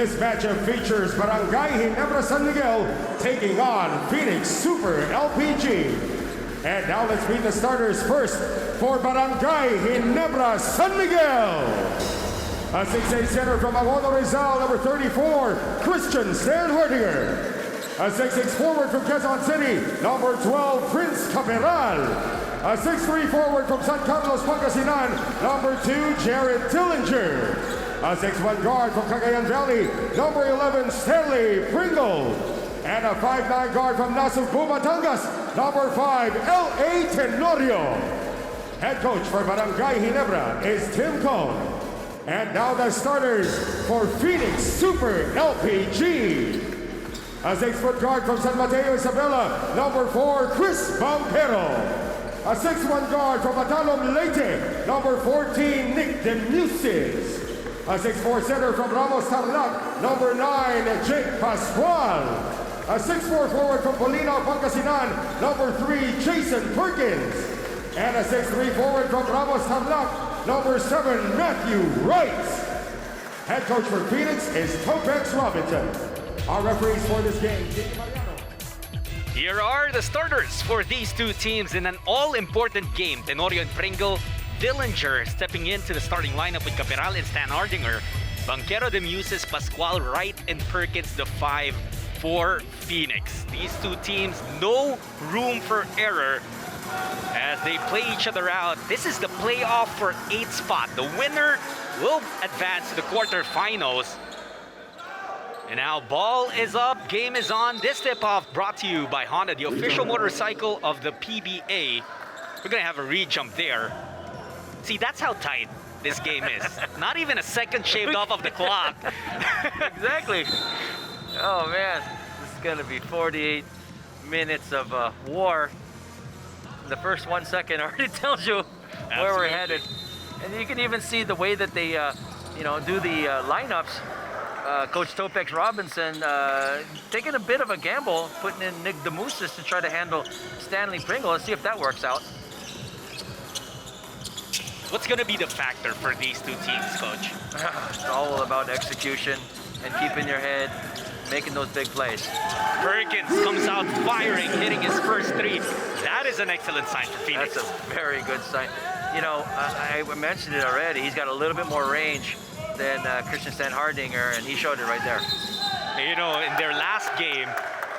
This matchup features Barangay Ginebra San Miguel taking on Phoenix Super LPG. And now let's meet the starters first for Barangay Ginebra San Miguel. A 6'8" center from Aguado Rizal, number 34, Christian Stan Hardinger. A 6'6" forward from Quezon City, number 12, Prince Caperal. A 6'3" forward from San Carlos, Pangasinan, number 2, Jared Dillinger. A 6'1" guard from Cagayan Valley, number 11, Stanley Pringle. And a 5'9" guard from Nasugbu, Batangas, number 5, L.A. Tenorio. Head coach for Barangay Ginebra is Tim Cone. And now the starters for Phoenix Super LPG. A 6-foot guard from San Mateo, Isabela, number 4, Chris Bampero. A 6'1" guard from Matalom Leyte, number 14, Nick Demuses. A 6'4" center from Ramos Tarlac, number 9, Jake Pascual. A 6'4" forward from Polina, Pangasinan, number 3, Jason Perkins. And a 6'3" forward from Ramos Tarlac, number 7, Matthew Wright. Head coach for Phoenix is Topex Robinson. Our referees for this game, Here are the starters for these two teams in an all-important game. Tenorio and Pringle, Dillinger stepping into the starting lineup with Caperal and Stan Hardinger. Banquero, Demuses, Pascual, Wright, and Perkins, the 5 for Phoenix. These two teams, no room for error as they play each other out. This is the playoff for 8th spot. The winner will advance to the quarterfinals. And now ball is up, game is on. This tip-off brought to you by Honda, the official motorcycle of the PBA. We're gonna have a re-jump there. See, that's how tight this game is. Not even a second shaved off of the clock. Exactly. Oh man, this is gonna be 48 minutes of war. The first 1 second already tells you where we're headed. And you can even see the way that they do the lineups. Coach Topex Robinson taking a bit of a gamble, putting in Nick Demuses to try to handle Stanley Pringle. Let's see if that works out. What's going to be the factor for these two teams, Coach? It's all about execution and keeping your head, making those big plays. Perkins comes out firing, hitting his first 3. That is an excellent sign for Phoenix. That's a very good sign. You know, I mentioned it already. He's got a little bit more range than Christian Stan Hardinger, and he showed it right there. You know, in their last game,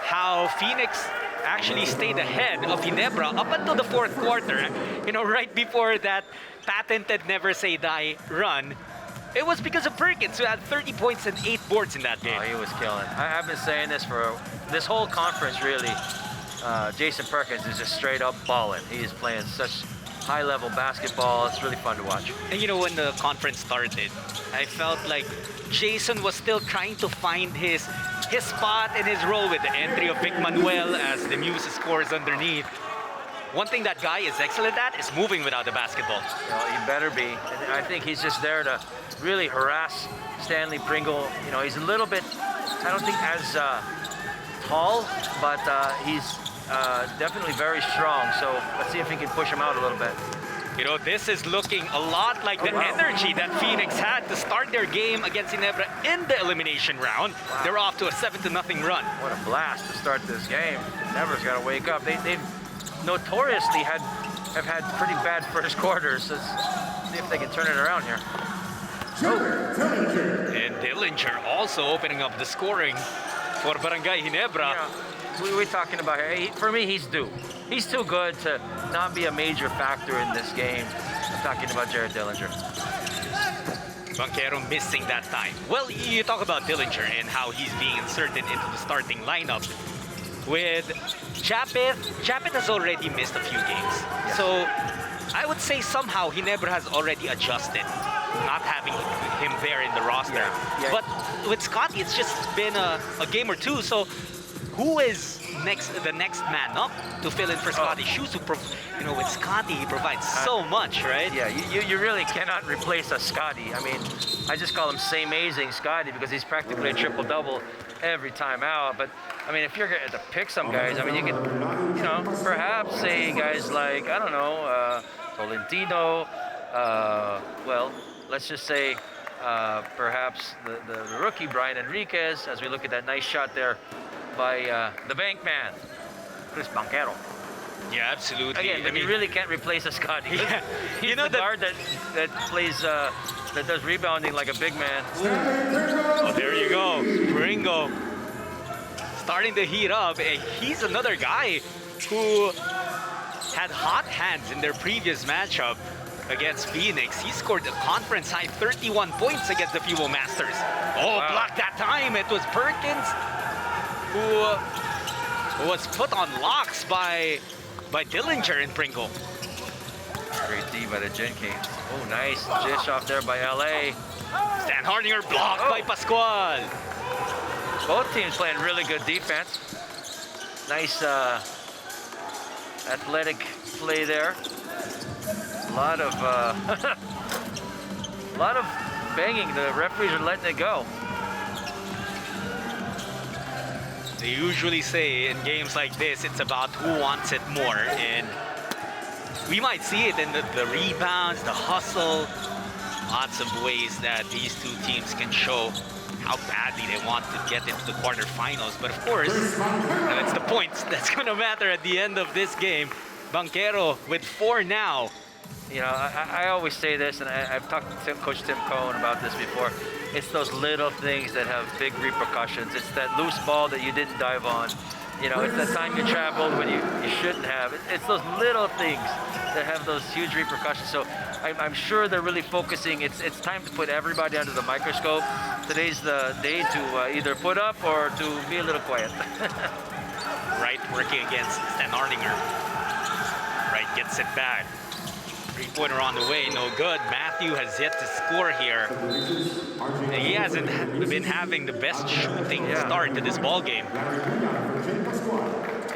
how Phoenix actually stayed ahead of Ginebra up until the 4th quarter. You know, right before that patented never say die run, it was because of Perkins, who had 30 points and 8 boards in that game. Oh, he was killing. I've been saying this for this whole conference, really. Jason Perkins is just straight up balling. He is playing such high-level basketball. It's really fun to watch. And you know, when the conference started, I felt like Jason was still trying to find his spot and his role with the entry of Vic Manuel as Demuses scores underneath. One thing that guy is excellent at is moving without the basketball. Well, he better be. And I think he's just there to really harass Stanley Pringle. You know, he's a little bit, I don't think as tall, but he's definitely very strong. So let's see if he can push him out a little bit. You know, this is looking a lot like the energy that Phoenix had to start their game against Ginebra in the elimination round. Wow. They're off to a 7-0 run. What a blast to start this game. Ginebra's got to wake up. They've notoriously have had pretty bad first quarters. Let's see if they can turn it around here. And Dillinger also opening up the scoring for Barangay Ginebra. Yeah, we're talking about here. For me, he's due. He's too good to not be a major factor in this game. I'm talking about Jared Dillinger. Banquero missing that time. Well, you talk about Dillinger and how he's being inserted into the starting lineup. With Japeth has already missed a few games. Yeah. So I would say somehow Ginebra has already adjusted, not having him there in the roster. Yeah. But with Scotty, it's just been a game or two. So who is the next man up to fill in for Scotty's shoes? You know, with Scotty, he provides so much, right? Yeah, you really cannot replace a Scotty. I mean, I just call him Same-Azing Scotty because he's practically a triple-double every time out. But I mean, if you're going to pick some guys, I mean, you could, you know, perhaps say guys like, I don't know, Tolentino, well, let's just say perhaps the rookie Brian Enriquez, as we look at that nice shot there by the bank man, Chris Banquero. Yeah, absolutely. Again, but you really can't replace a Scott. He's you know the guard that plays, that does rebounding like a big man. Oh, there you go, Pringle starting to heat up. And he's another guy who had hot hands in their previous matchup against Phoenix. He scored a conference high 31 points against the Fuel Masters. Oh, wow. Blocked that time. It was Perkins who was put on locks by Dillinger and Pringle. Great D by the Gen Kings. Oh, nice dish off there by LA. Stan Hardinger blocked by Pascual. Both teams playing really good defense. Nice athletic play there. A lot of a lot of banging. The referees are letting it go. They usually say in games like this, it's about who wants it more, and we might see it in the rebounds, the hustle, lots of ways that these two teams can show how badly they want to get into the quarterfinals. But of course, it's the points that's going to matter at the end of this game. Banquero with 4 now. You know, I always say this, and I've talked to Coach Tim Cohn about this before. It's those little things that have big repercussions. It's that loose ball that you didn't dive on. You know, it's that time you traveled when you shouldn't have. It's those little things that have those huge repercussions. So I'm sure they're really focusing. It's time to put everybody under the microscope. Today's the day to either put up or to be a little quiet. Wright working against Stan Hardinger. Wright gets it back. 3-pointer on the way, no good. Matthew has yet to score here. He hasn't been having the best shooting start to this ball game.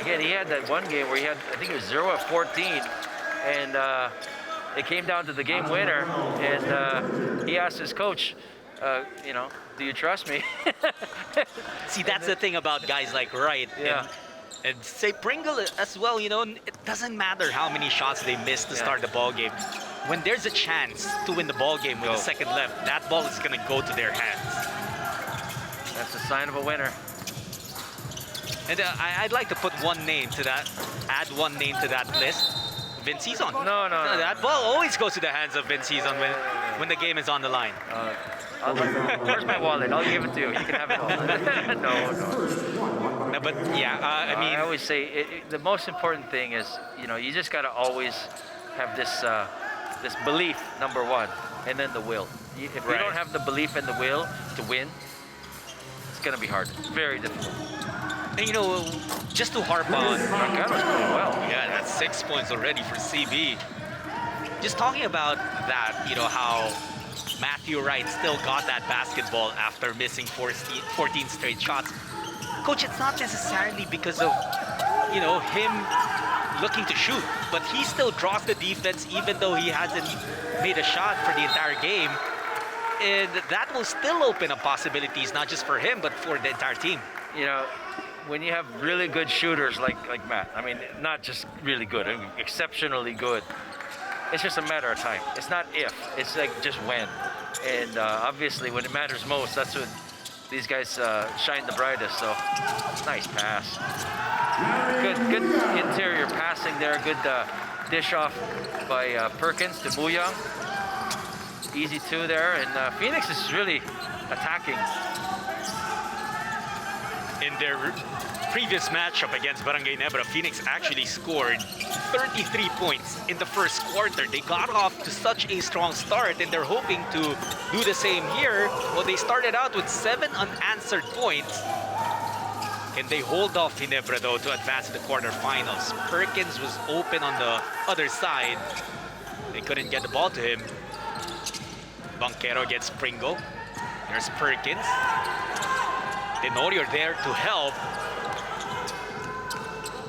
Again, he had that one game where he had, I think it was 0 of 14, and it came down to the game winner, and he asked his coach, you know, do you trust me? See, that's the thing about guys like Wright. Yeah. And say Pringle as well, you know, it doesn't matter how many shots they miss to start the ball game. When there's a chance to win the ball game with a second left, that ball is going to go to their hands. That's a sign of a winner. And I'd like to put one name to that, add one name to that list. Vince Cizon. No. That ball always goes to the hands of Vince Cizon when the game is on the line. Where's my wallet? I'll give it to you. You can have it all. No, but yeah, I mean, I always say the most important thing is, you know, you just got to always have this this belief, number one, and then the will. If you don't have the belief and the will to win, it's gonna be hard. Very difficult. And you know, just to harp on, Banquero's playing well. Yeah, that's 6 points already for CB. Just talking about that, you know, how Matthew Wright still got that basketball after missing 14 straight shots. Coach, it's not necessarily because of, you know, him looking to shoot, but he still draws the defense even though he hasn't made a shot for the entire game. And that will still open up possibilities, not just for him, but for the entire team. You know, when you have really good shooters like Matt, I mean, not just really good, I mean, exceptionally good, it's just a matter of time. It's not if, it's like just when. And obviously when it matters most, that's when these guys shine the brightest. So nice pass. Good interior passing there. Good dish off by Perkins to Buyang. Easy 2 there. And Phoenix is really attacking. In their previous matchup against Barangay Ginebra, Phoenix actually scored 33 points in the first quarter. They got off to such a strong start, and they're hoping to do the same here. Well, they started out with 7 unanswered points. Can they hold off Ginebra, though, to advance to the quarterfinals? Perkins was open on the other side. They couldn't get the ball to him. Banquero gets Pringle. There's Perkins. Tenorio there to help.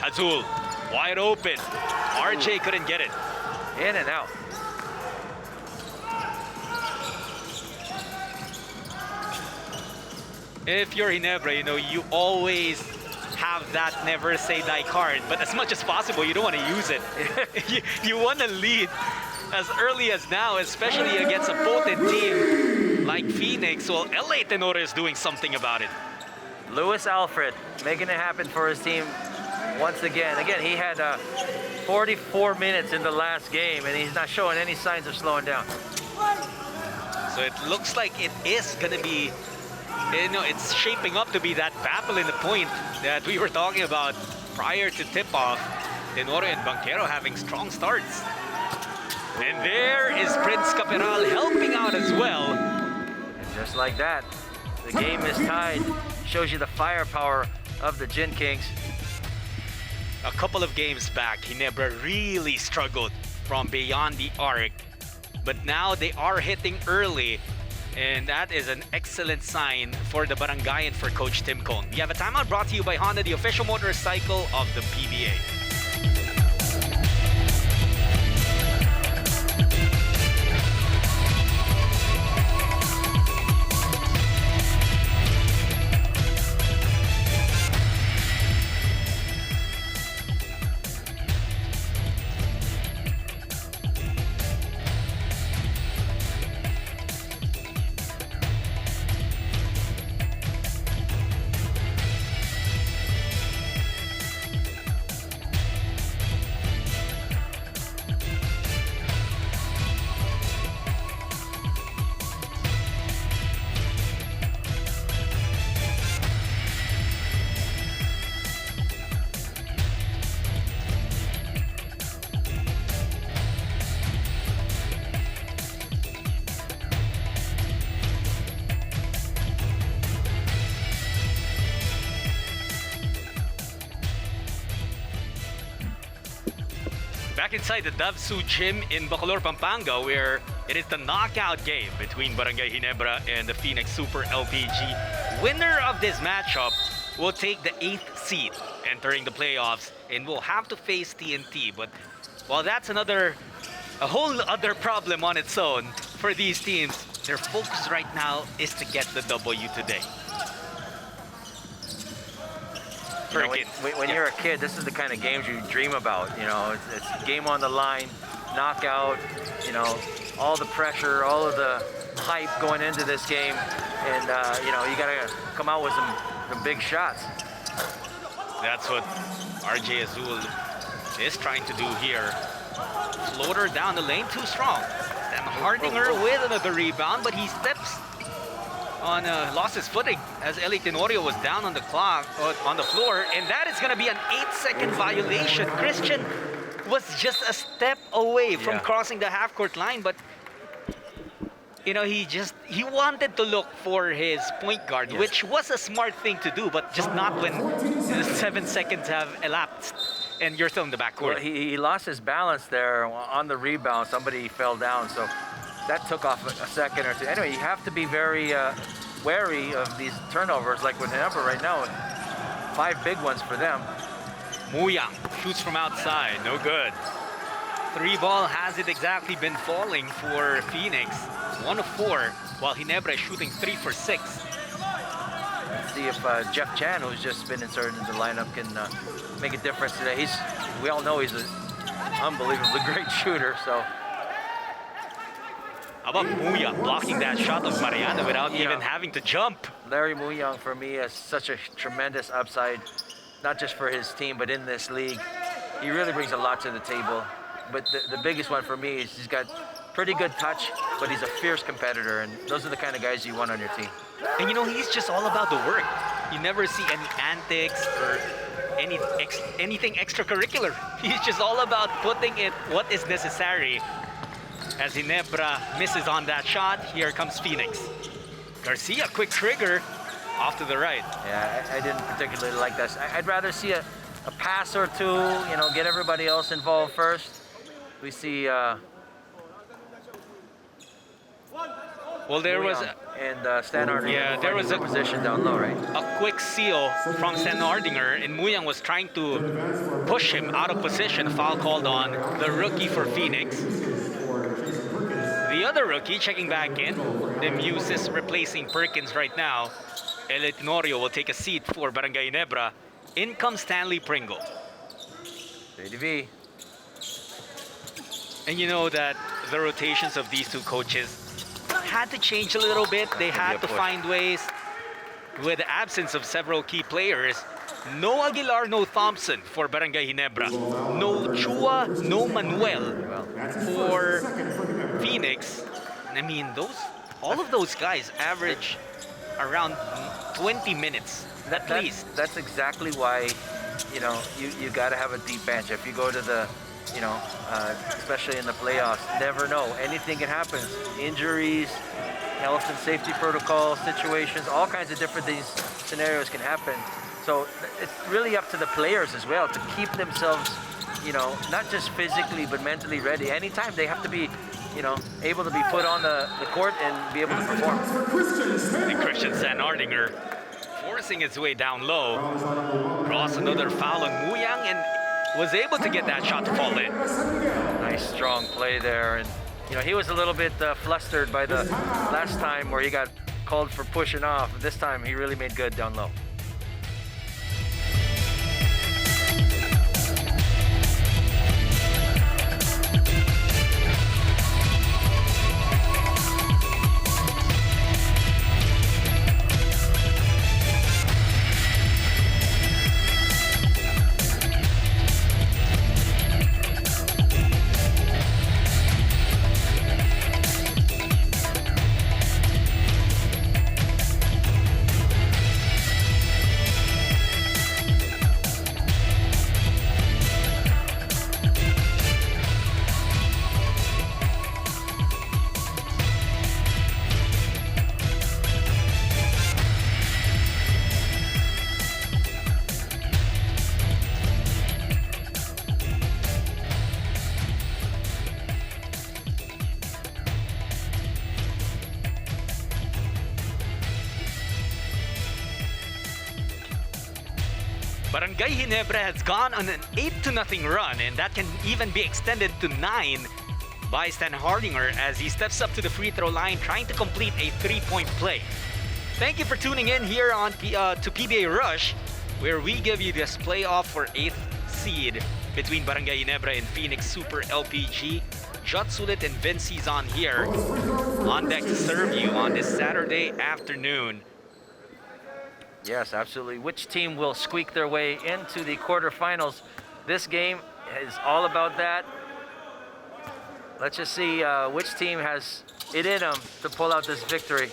Azul, wide open. RJ couldn't get it. In and out. If you're Ginebra, you know, you always have that never say die card, but as much as possible, you don't want to use it. you want to lead as early as now, especially against a potent team like Phoenix, well, LA Tenorio is doing something about it. Lewis Alfred making it happen for his team once again. Again, he had 44 minutes in the last game, and he's not showing any signs of slowing down. So it looks like it is going to be, it's shaping up to be that battle in the point that we were talking about prior to tip-off. Tenorio and Banquero having strong starts. And there is Prince Caperal helping out as well. And just like that, the game is tied. Shows you the firepower of the Gin Kings. A couple of games back, Ginebra really struggled from beyond the arc. But now they are hitting early. And that is an excellent sign for the barangay and for Coach Tim Cone. We have a timeout brought to you by Honda, the official motorcycle of the PBA. Back inside the Davsu Gym in Bacolor, Pampanga, where it is the knockout game between Barangay Ginebra and the Phoenix Super LPG. Winner of this matchup will take the 8th seed entering the playoffs and will have to face TNT. But while that's a whole other problem on its own for these teams, their focus right now is to get the W today. You know, when you're a kid, this is the kind of games you dream about. You know, it's game on the line, knockout, you know, all the pressure, all of the hype going into this game. And, you know, you got to come out with some big shots. That's what RJ Azul is trying to do here. Floater down the lane, too strong. And Hardinger with another rebound, but he steps on lost his footing as LA Tenorio was down on the clock, on the floor, and that is going to be an 8-second violation. Christian was just a step away from crossing the half-court line, but you know, he wanted to look for his point guard, which was a smart thing to do, but just not when 7 seconds have elapsed and you're still in the backcourt. Well, he lost his balance there on the rebound. Somebody fell down, so that took off a second or two. Anyway, you have to be very wary of these turnovers, like with Ginebra right now. 5 big ones for them. Muyang shoots from outside, no good. 3 ball hasn't exactly been falling for Phoenix. 1 of 4, while Ginebra is shooting 3 for 6. Let's see if Jeff Chan, who's just been inserted into the lineup, can make a difference today. We all know he's an unbelievably great shooter, so. How about Muyang blocking that shot of Mariana without even having to jump? Larry Muyang, for me, has such a tremendous upside, not just for his team, but in this league. He really brings a lot to the table. But the biggest one for me is he's got pretty good touch, but he's a fierce competitor, and those are the kind of guys you want on your team. And you know, he's just all about the work. You never see any antics or anything extracurricular. He's just all about putting in what is necessary. As Ginebra misses on that shot, here comes Phoenix. Garcia, quick trigger, off to the right. Yeah, I didn't particularly like that. I'd rather see a pass or two, you know, get everybody else involved first. We see well, there was Stan Hardinger. there was a position down low, right? A quick seal from Stan Hardinger, and Muyang was trying to push him out of position. A foul called on the rookie for Phoenix. The other rookie checking back in. The Muse is replacing Perkins right now. LA Tenorio will take a seat for Barangay Ginebra. In comes Stanley Pringle. JDV. And you know that the rotations of these two coaches had to change a little bit. They had to find ways. With the absence of several key players, no Aguilar, no Thompson for Barangay Ginebra. No Chua, no Manuel for Phoenix. I mean, all of those guys average around 20 minutes at least. That's exactly why, you know, you got to have a deep bench. If you go to the, you know, especially in the playoffs, never know. Anything can happen. Injuries, health and safety protocol situations, all kinds of different scenarios can happen. So it's really up to the players as well to keep themselves, you know, not just physically but mentally ready. Anytime they have to be, you know, able to be put on the court and be able to perform. And Christian Sanardinger forcing its way down low. Draws another foul on Muyang and was able to get that shot to fall in. Nice strong play there. And you know, he was a little bit flustered by the last time where he got called for pushing off. This time he really made good down low. Barangay Ginebra has gone on an 8-0 run, and that can even be extended to 9 by Stan Hardinger as he steps up to the free throw line trying to complete a 3-point play. Thank you for tuning in here on to PBA Rush, where we give you this playoff for 8th seed between Barangay Ginebra and Phoenix Super LPG. Jot Sulit and Vince's on here on deck to serve you on this Saturday afternoon. Yes, absolutely. Which team will squeak their way into the quarterfinals? This game is all about that. Let's just see which team has it in them to pull out this victory.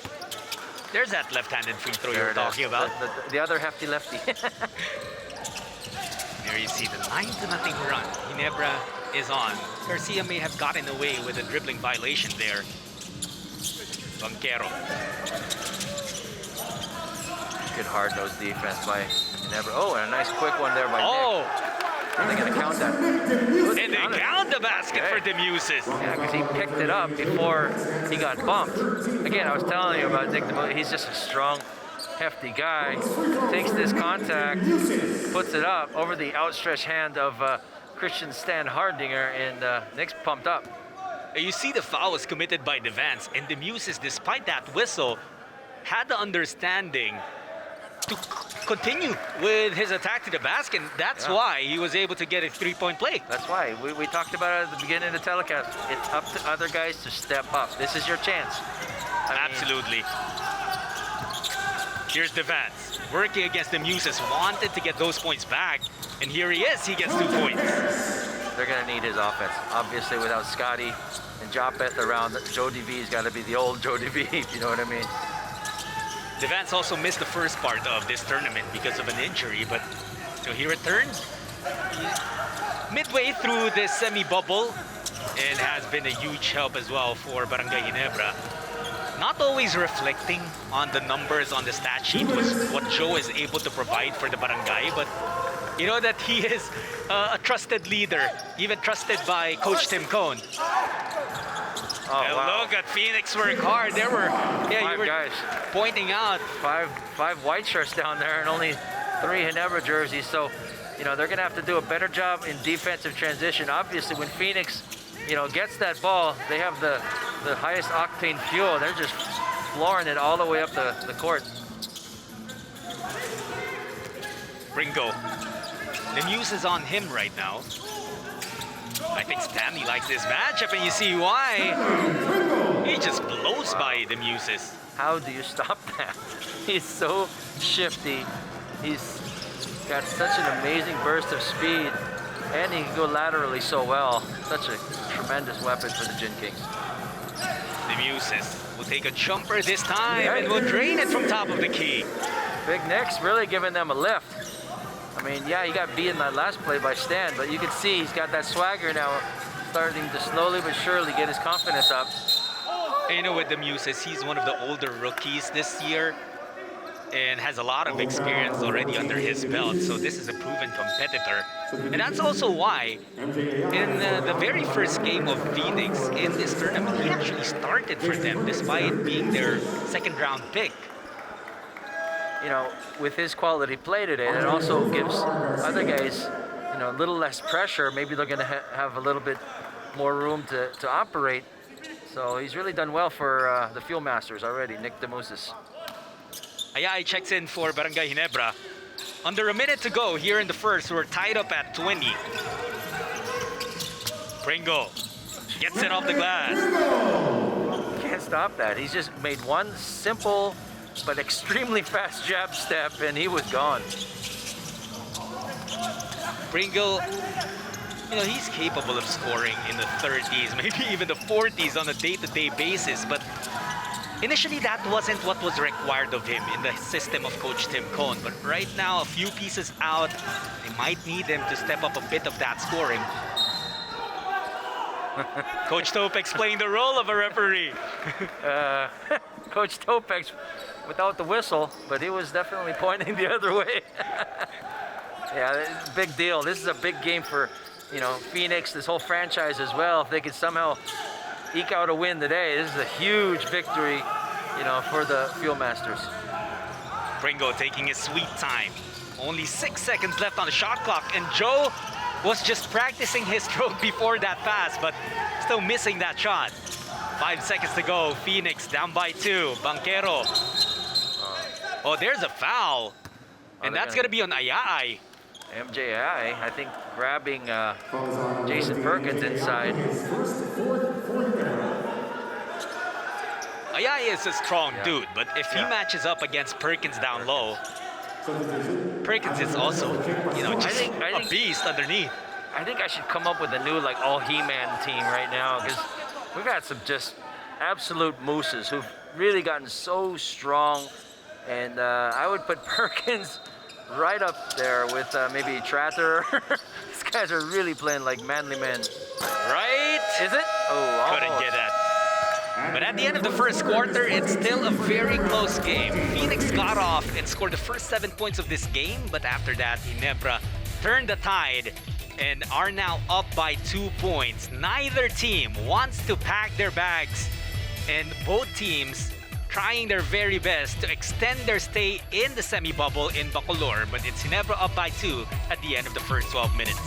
There's that left-handed free throw There you're it talking is. about. The other hefty lefty. There you see the 9-0 run. Ginebra is on. Garcia may have gotten away with a dribbling violation there. Banquero. Good hard-nosed defense by Ginebra. Oh, and a nice quick one there by Nick. Are they going to count that? And they count the basket for Demuses. Yeah, because he picked it up before he got bumped. Again, I was telling you about Nick Demuses. He's just a strong, hefty guy. Takes this contact, puts it up over the outstretched hand of Christian Stan Hardinger, and Nick's pumped up. You see the foul was committed by Devance, and Demuses, despite that whistle, had the understanding to continue with his attack to the basket. That's why he was able to get a 3-point play. That's why. We talked about it at the beginning of the telecast. It's up to other guys to step up. This is your chance. Absolutely. Here's Devance working against the Muses, wanted to get those points back, and here he is. He gets 2 points. They're going to need his offense. Obviously, without Scotty and Jopeth around, Jody V's got to be the old Jody V, if you know what I mean. Devance also missed the first part of this tournament because of an injury, but so he returned midway through this semi-bubble and has been a huge help as well for Barangay Ginebra. Not always reflecting on the numbers on the stat sheet was what Joe is able to provide for the barangay, but you know that he is a trusted leader, even trusted by Coach Tim Cone. Oh, and wow. look at Phoenix work hard. There were, Five guys. Pointing out. Five white shirts down there and only 3 Ginebra jerseys. So, you know, they're going to have to do a better job in defensive transition. Obviously, when Phoenix, you know, gets that ball, they have the highest octane fuel. They're just flooring it all the way up the court. Ringo. The news is on him right now. I think Stanley likes this matchup, and you see why. He just blows by the Muses. How do you stop that? He's so shifty. He's got such an amazing burst of speed, and he can go laterally so well. Such a tremendous weapon for the Gin Kings. The Muses will take a jumper this time and will drain it from top of the key. Big Nick's really giving them a lift. I mean, yeah, he got beat in that last play by Stan, but you can see he's got that swagger now, starting to slowly but surely get his confidence up. And you know, with the Muses, he's one of the older rookies this year and has a lot of experience already under his belt. So this is a proven competitor. And that's also why in the very first game of Phoenix in this tournament, he actually started for them despite being their second round pick. You know, with his quality play today, it also gives other guys, you know, a little less pressure. Maybe they're going to have a little bit more room to operate. So he's really done well for the Fuel Masters already, Nick DeMusis. Ayay checks in for Barangay Ginebra. Under a minute to go here in the first, we're tied up at 20. Pringle gets it off the glass. Can't stop that. He's just made one simple but extremely fast jab step, and he was gone. Pringle, you know, he's capable of scoring in the 30s, maybe even the 40s on a day-to-day basis, but initially that wasn't what was required of him in the system of Coach Tim Cohn. But right now, a few pieces out, they might need him to step up a bit of that scoring. Coach Topex playing the role of a referee. Coach Topex without the whistle, but he was definitely pointing the other way. Yeah, big deal. This is a big game for, you know, Phoenix, this whole franchise as well. If they could somehow eke out a win today, this is a huge victory, you know, for the Fuel Masters. Pringle taking his sweet time. Only 6 seconds left on the shot clock, and Joe was just practicing his stroke before that pass, but still missing that shot. 5 seconds to go. Phoenix down by 2. Banquero. Oh, there's a foul. And that's going to be on Ayay. MJI, I think, grabbing Jason Perkins inside. Ayay is a strong dude, but if he matches up against Perkins down low, Perkins is also, you know, just a beast underneath. I think I should come up with a new, like, all He-Man team right now, because we've got some just absolute mooses who've really gotten so strong. And I would put Perkins right up there with maybe Tratter. These guys are really playing like manly men. Right? Is it? Oh, couldn't almost get that. But at the end of the first quarter, it's still a very close game. Phoenix got off and scored the first 7 points of this game, but after that, Ginebra turned the tide and are now up by 2 points. Neither team wants to pack their bags, and both teams trying their very best to extend their stay in the semi-bubble in Bacolor, but it's Ginebra up by 2 at the end of the first 12 minutes.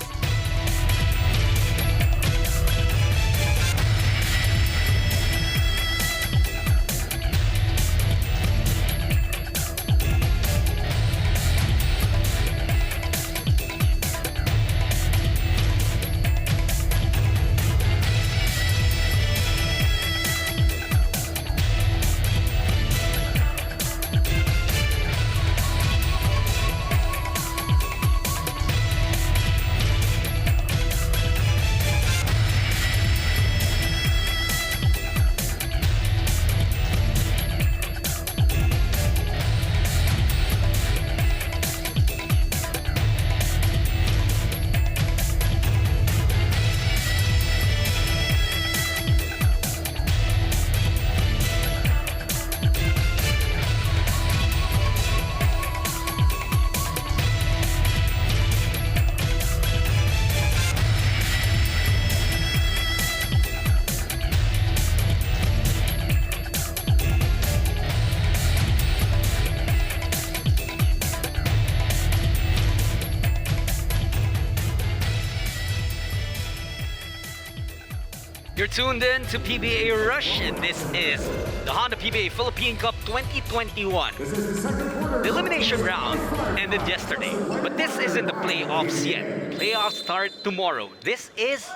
You're tuned in to PBA Rush, and this is the Honda PBA Philippine Cup 2021. The elimination round ended yesterday, but this isn't the playoffs yet. Playoffs start tomorrow. This is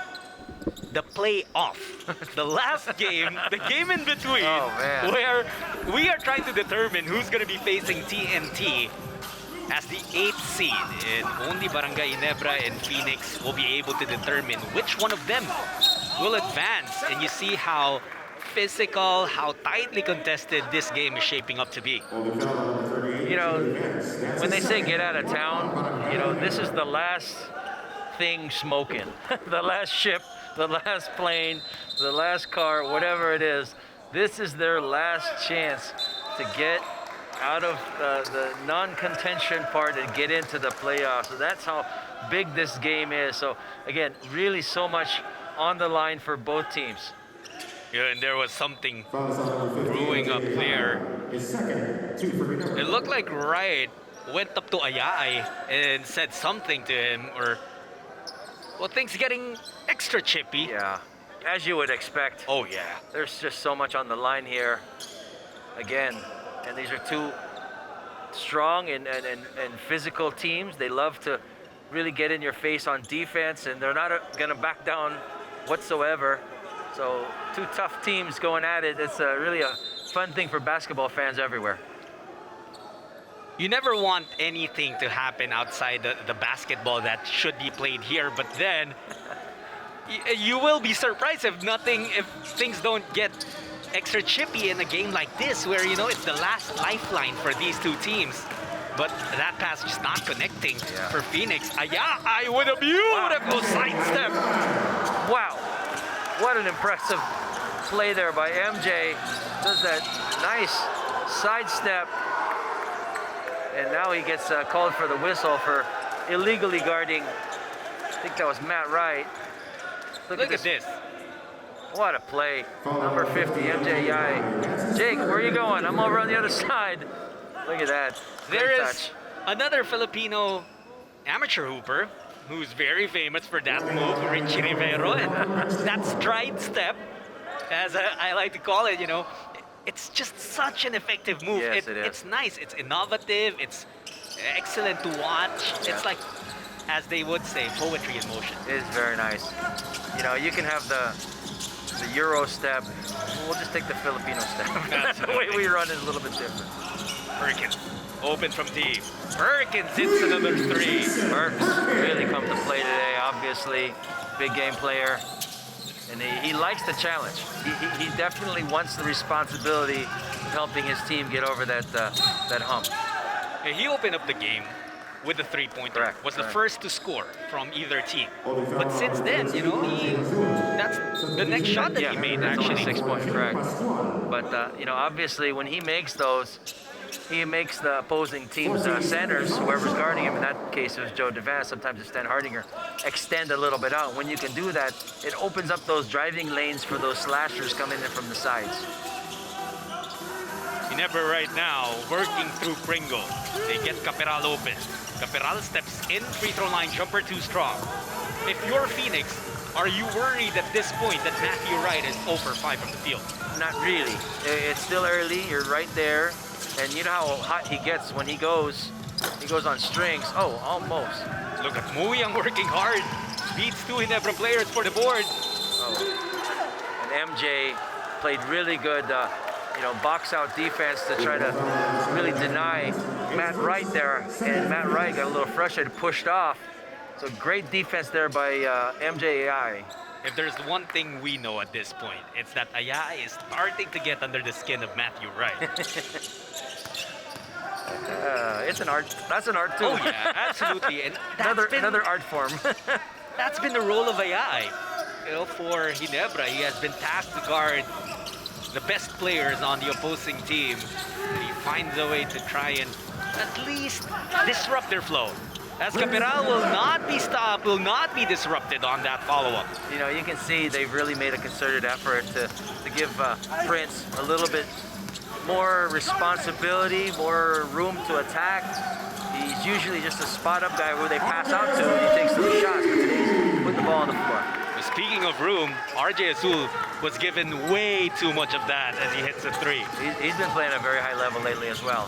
the playoff, the last game, the game in between, Oh, man. where we are trying to determine who's going to be facing TNT as the 8th seed. And only Barangay Ginebra and Phoenix will be able to determine which one of them will advance. And you see how physical, how tightly contested this game is shaping up to be. You know, when they say get out of town, you know, this is the last thing smoking. The last ship, the last plane, the last car, whatever it is. This is their last chance to get out of the non-contention part and get into the playoffs. So that's how big this game is. So again, really so much on the line for both teams. Yeah, and there was something brewing up there. It looked like Wright went up to Ayay and said something to him, or well, things getting extra chippy. Yeah, as you would expect. Oh yeah. There's just so much on the line here. Again, and these are two strong and physical teams. They love to really get in your face on defense, and they're not gonna back down whatsoever. So two tough teams going at it. It's really a fun thing for basketball fans everywhere. You never want anything to happen outside the basketball that should be played here, but then you will be surprised if things don't get extra chippy in a game like this, where, you know, it's the last lifeline for these two teams. But that pass just not connecting for Phoenix. Ayay with a beautiful sidestep. Wow, what an impressive play there by MJ. Does that nice sidestep. And now he gets called for the whistle for illegally guarding, I think that was Matt Wright. Look at this. What a play. Number 50, MJ Yai. Jake, where are you going? I'm over on the other side. Look at that. There Great is touch. another Filipino amateur hooper who's very famous for that move, Richie Rivero, and that stride step, as I like to call it, you know. It's just such an effective move. Yes, it is. It's nice, it's innovative, it's excellent to watch. Yeah. It's like, as they would say, poetry in motion. It is very nice. You know, you can have the Euro step. We'll just take the Filipino step. The way we run is a little bit different. Perkins, open from deep. Perkins hits another three. Perks really come to play today, obviously. Big game player. And he likes the challenge. He definitely wants the responsibility of helping his team get over that hump. He opened up the game with the three-pointer. Correct, Was the correct. first to score from either team. But since then, you know, that's the next shot that he made, that's only actually. 6 points, correct. But, you know, obviously when he makes those, he makes the opposing team's centers, whoever's guarding him, in that case it was Joe Devan, sometimes it's Stan Hardinger, extend a little bit out. When you can do that, it opens up those driving lanes for those slashers coming in from the sides. Ginebra right now working through Pringle. They get Caperal open. Caperal steps in, free throw line, jumper too strong. If you're Phoenix, are you worried at this point that Matthew Wright is 0 for 5 from the field? Not really. It's still early. You're right there. And you know how hot he gets when he goes on strings. Oh, almost. Look at Muyang working hard. Beats two Ginebra players for the board. Oh. And MJ played really good, you know, box out defense to try to really deny Matt Wright there. And Matt Wright got a little frustrated, pushed off. So great defense there by MJAI. If there's one thing we know at this point, it's that Ayay is starting to get under the skin of Matthew Wright. It's an art. That's an art too. Oh yeah, absolutely. And that's another art form. That's been the role of Ayay. You know, for Ginebra, he has been tasked to guard the best players on the opposing team. And he finds a way to try and at least disrupt their flow. As Caperal will not be stopped, will not be disrupted on that follow-up. You know, you can see they've really made a concerted effort to give Prince a little bit more responsibility, more room to attack. He's usually just a spot-up guy who they pass out to and he takes those shots, but today he's put the ball on the floor. Speaking of room, RJ Azul was given way too much of that as he hits a three. He's been playing at a very high level lately as well.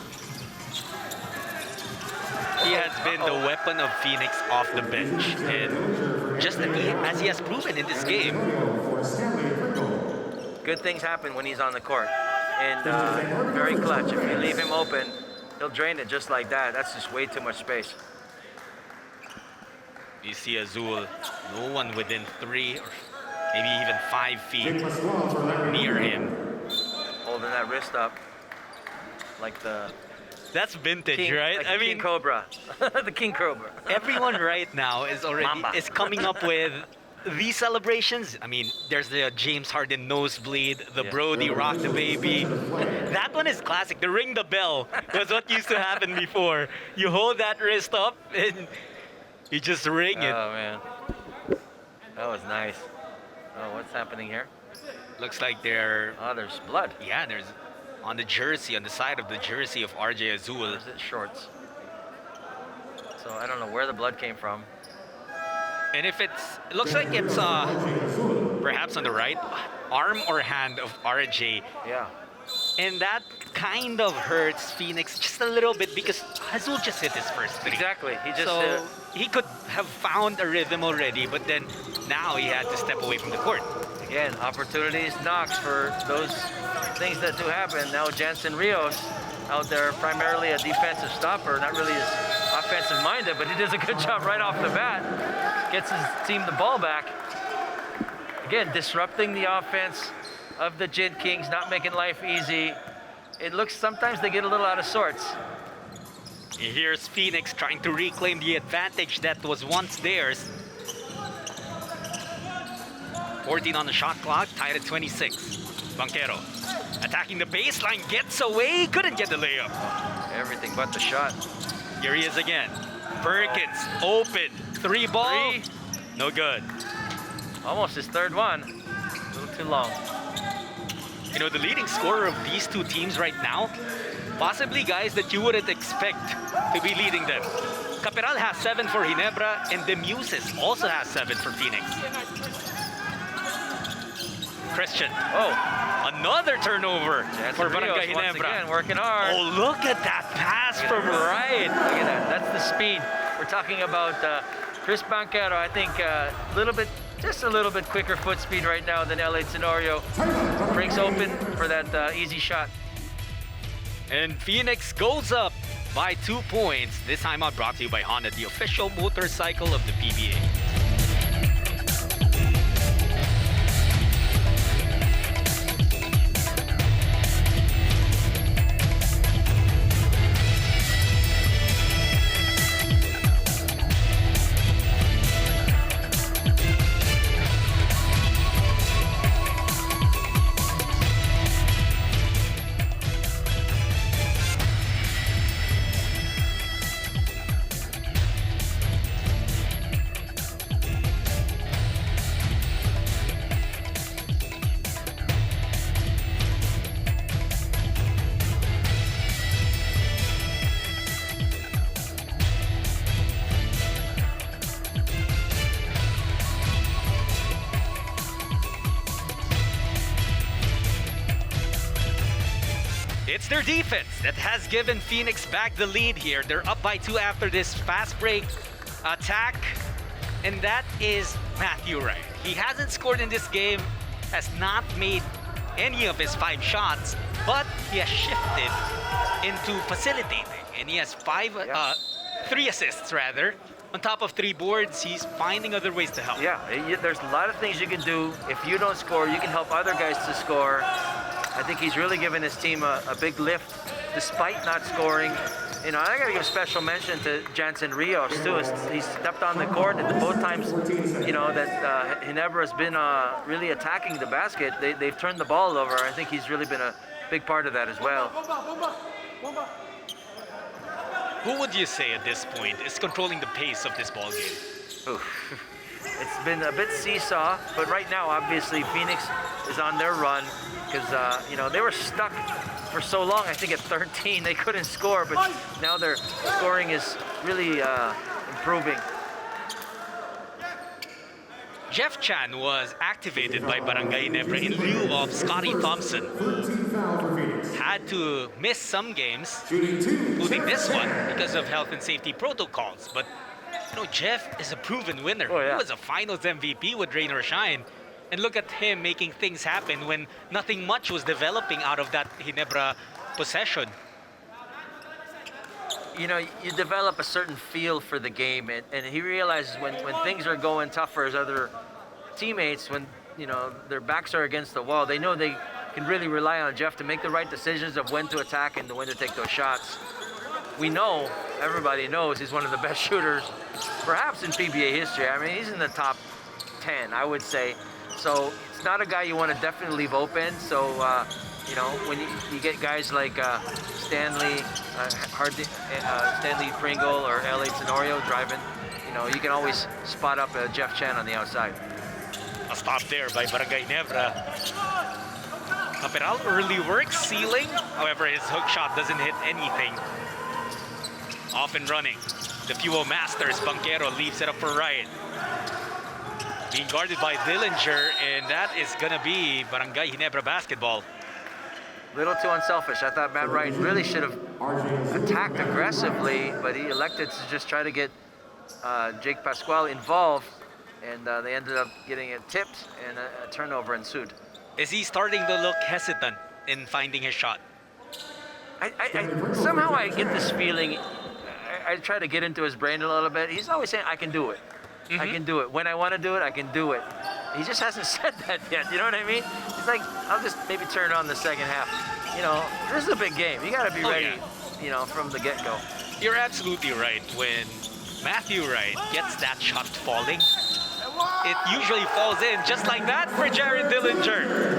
He has been the weapon of Phoenix off the bench. And just as he has proven in this game. Good things happen when he's on the court. And very clutch. If you leave him open, he'll drain it just like that. That's just way too much space. You see Azul, no one within 3 or maybe even 5 feet near him. Holding that wrist up like the That's vintage, king, right? like I the mean, King Cobra. The King Cobra. everyone right now is coming up with these celebrations. I mean, there's the James Harden nosebleed, the Brody rock the baby. That one is classic. The ring the bell was what used to happen before. You hold that wrist up and you just ring it. Oh man, that was nice. Oh, what's happening here? Looks like they're There's blood. yeah. There's on the jersey, on the side of the jersey of RJ Azul. Is it shorts? So I don't know where the blood came from. And if it looks like it's perhaps on the right arm or hand of RJ, Yeah. and that kind of hurts Phoenix just a little bit because Azul just hit his first 3. Exactly. He just So he could have found a rhythm already, but then now he had to step away from the court. again, opportunities knocks for those things that do happen. Now Jansen Rios out there, primarily a defensive stopper, not really as offensive minded, but he does a good job right off the bat. Gets his team the ball back. Again, disrupting the offense of the Gin Kings, not making life easy. It looks sometimes they get a little out of sorts. Here's Phoenix trying to reclaim the advantage that was once theirs. 14 on the shot clock, tied at 26. Banquero attacking the baseline, gets away, couldn't get the layup. Everything but the shot. Here he is again. Perkins, open, 3 ball, no good. Almost his third one. A little too long. You know, the leading scorer of these two teams right now, possibly guys that you wouldn't expect to be leading them. Caperal has 7 for Ginebra, and the Muses also has 7 for Phoenix. Christian. Oh, Another turnover for Barangay Rios once Ginebra. again, working hard. Oh, look at that pass from right. Look at that. That's the speed. We're talking about Chris Banquero. I think just a little bit quicker foot speed right now than LA Tenorio. Breaks open for that easy shot. And Phoenix goes up by 2 points. This timeout brought to you by Honda, the official motorcycle of the PBA. It's their defense that has given Phoenix back the lead here. They're up by 2 after this fast break attack. And that is Matthew Wright. He hasn't scored in this game, has not made any of his 5 shots, but he has shifted into facilitating. And he has 3 assists rather. On top of 3 boards, he's finding other ways to help. Yeah, there's a lot of things you can do. If you don't score, you can help other guys to score. I think he's really given his team a big lift despite not scoring. You know, I got to give special mention to Jansen Rios too. He stepped on the court at both times, you know, that Ginebra has been really attacking the basket. They've turned the ball over. I think he's really been a big part of that as well. Who would you say at this point is controlling the pace of this ball game? Oof. It's been a bit seesaw, but right now, obviously, Phoenix is on their run because, you know, they were stuck for so long. I think at 13, they couldn't score, but now their scoring is really improving. Jeff Chan was activated by Barangay Ginebra in lieu of Scotty Thompson. Had to miss some games, including this one, because of health and safety protocols. But You know, Jeff is a proven winner. Oh, yeah. He was a finals MVP with Rain or Shine. And look at him making things happen when nothing much was developing out of that Ginebra possession. You know, you develop a certain feel for the game, and he realizes when things are going tough for his other teammates, when, you know, their backs are against the wall, they know they can really rely on Jeff to make the right decisions of when to attack and when to take those shots. We know, everybody knows, he's one of the best shooters, perhaps in PBA history. I mean, he's in the top 10, I would say. So it's not a guy you want to definitely leave open. So, you know, when you get guys like Stanley Pringle or L.A. Tenorio driving, you know, you can always spot up Jeff Chan on the outside. A stop there by Barangay Ginebra. Caperal early work, ceiling. However, his hook shot doesn't hit anything. Off and running. The Fuo Masters, Banquero leaves it up for Riot. Being guarded by Dillinger, and that is gonna be Barangay Ginebra basketball. Little too unselfish. I thought Matt Wright really should have attacked aggressively, but he elected to just try to get Jake Pascual involved, and they ended up getting it tipped, and a turnover ensued. Is he starting to look hesitant in finding his shot? Somehow I get this feeling, I try to get into his brain a little bit. He's always saying, I can do it. I can do it. When I want to do it, I can do it. He just hasn't said that yet, you know what I mean? He's like, I'll just maybe turn on the second half. You know, this is a big game. You got to be ready, you know, from the get-go. You're absolutely right. When Matthew Wright gets that shot falling, it usually falls in just like that for Jared Dillinger.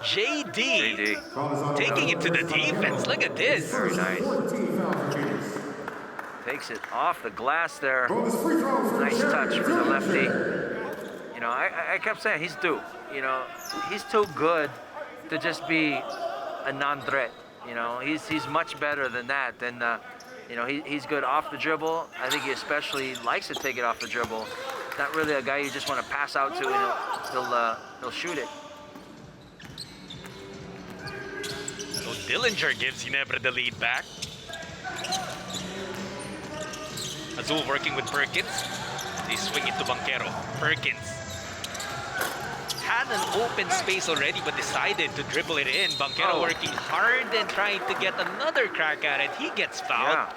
JD taking it to the defense. Look at this. Very nice. Takes it off the glass there. Nice touch for the lefty. You know, I kept saying he's due. You know, he's too good to just be a non-threat. You know, he's much better than that. And, you know, he's good off the dribble. I think he especially likes to take it off the dribble. Not really a guy you just want to pass out to, and he'll shoot it. So Dillinger gives Ginebra the lead back. Azul working with Perkins. They swing it to Banquero. Perkins had an open space already, but decided to dribble it in. Banquero working hard and trying to get another crack at it. He gets fouled. Yeah.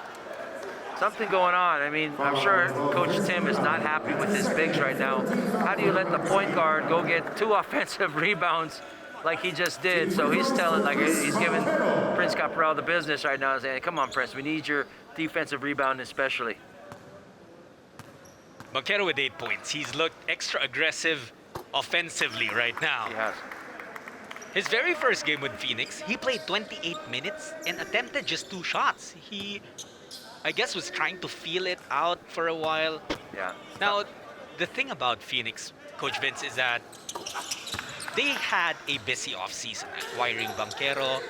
Something going on. I mean, I'm sure Coach Tim is not happy with his bigs right now. How do you let the point guard go get 2 offensive rebounds like he just did? So he's telling, like, he's giving Prince Caporal the business right now, saying, come on, Prince, we need your defensive rebound especially. Banquero with 8 points. He's looked extra aggressive offensively right now. He has. His very first game with Phoenix, he played 28 minutes and attempted just 2 shots. He, I guess, was trying to feel it out for a while. Yeah. Now, the thing about Phoenix, Coach Vince, is that they had a busy offseason, acquiring Banquero,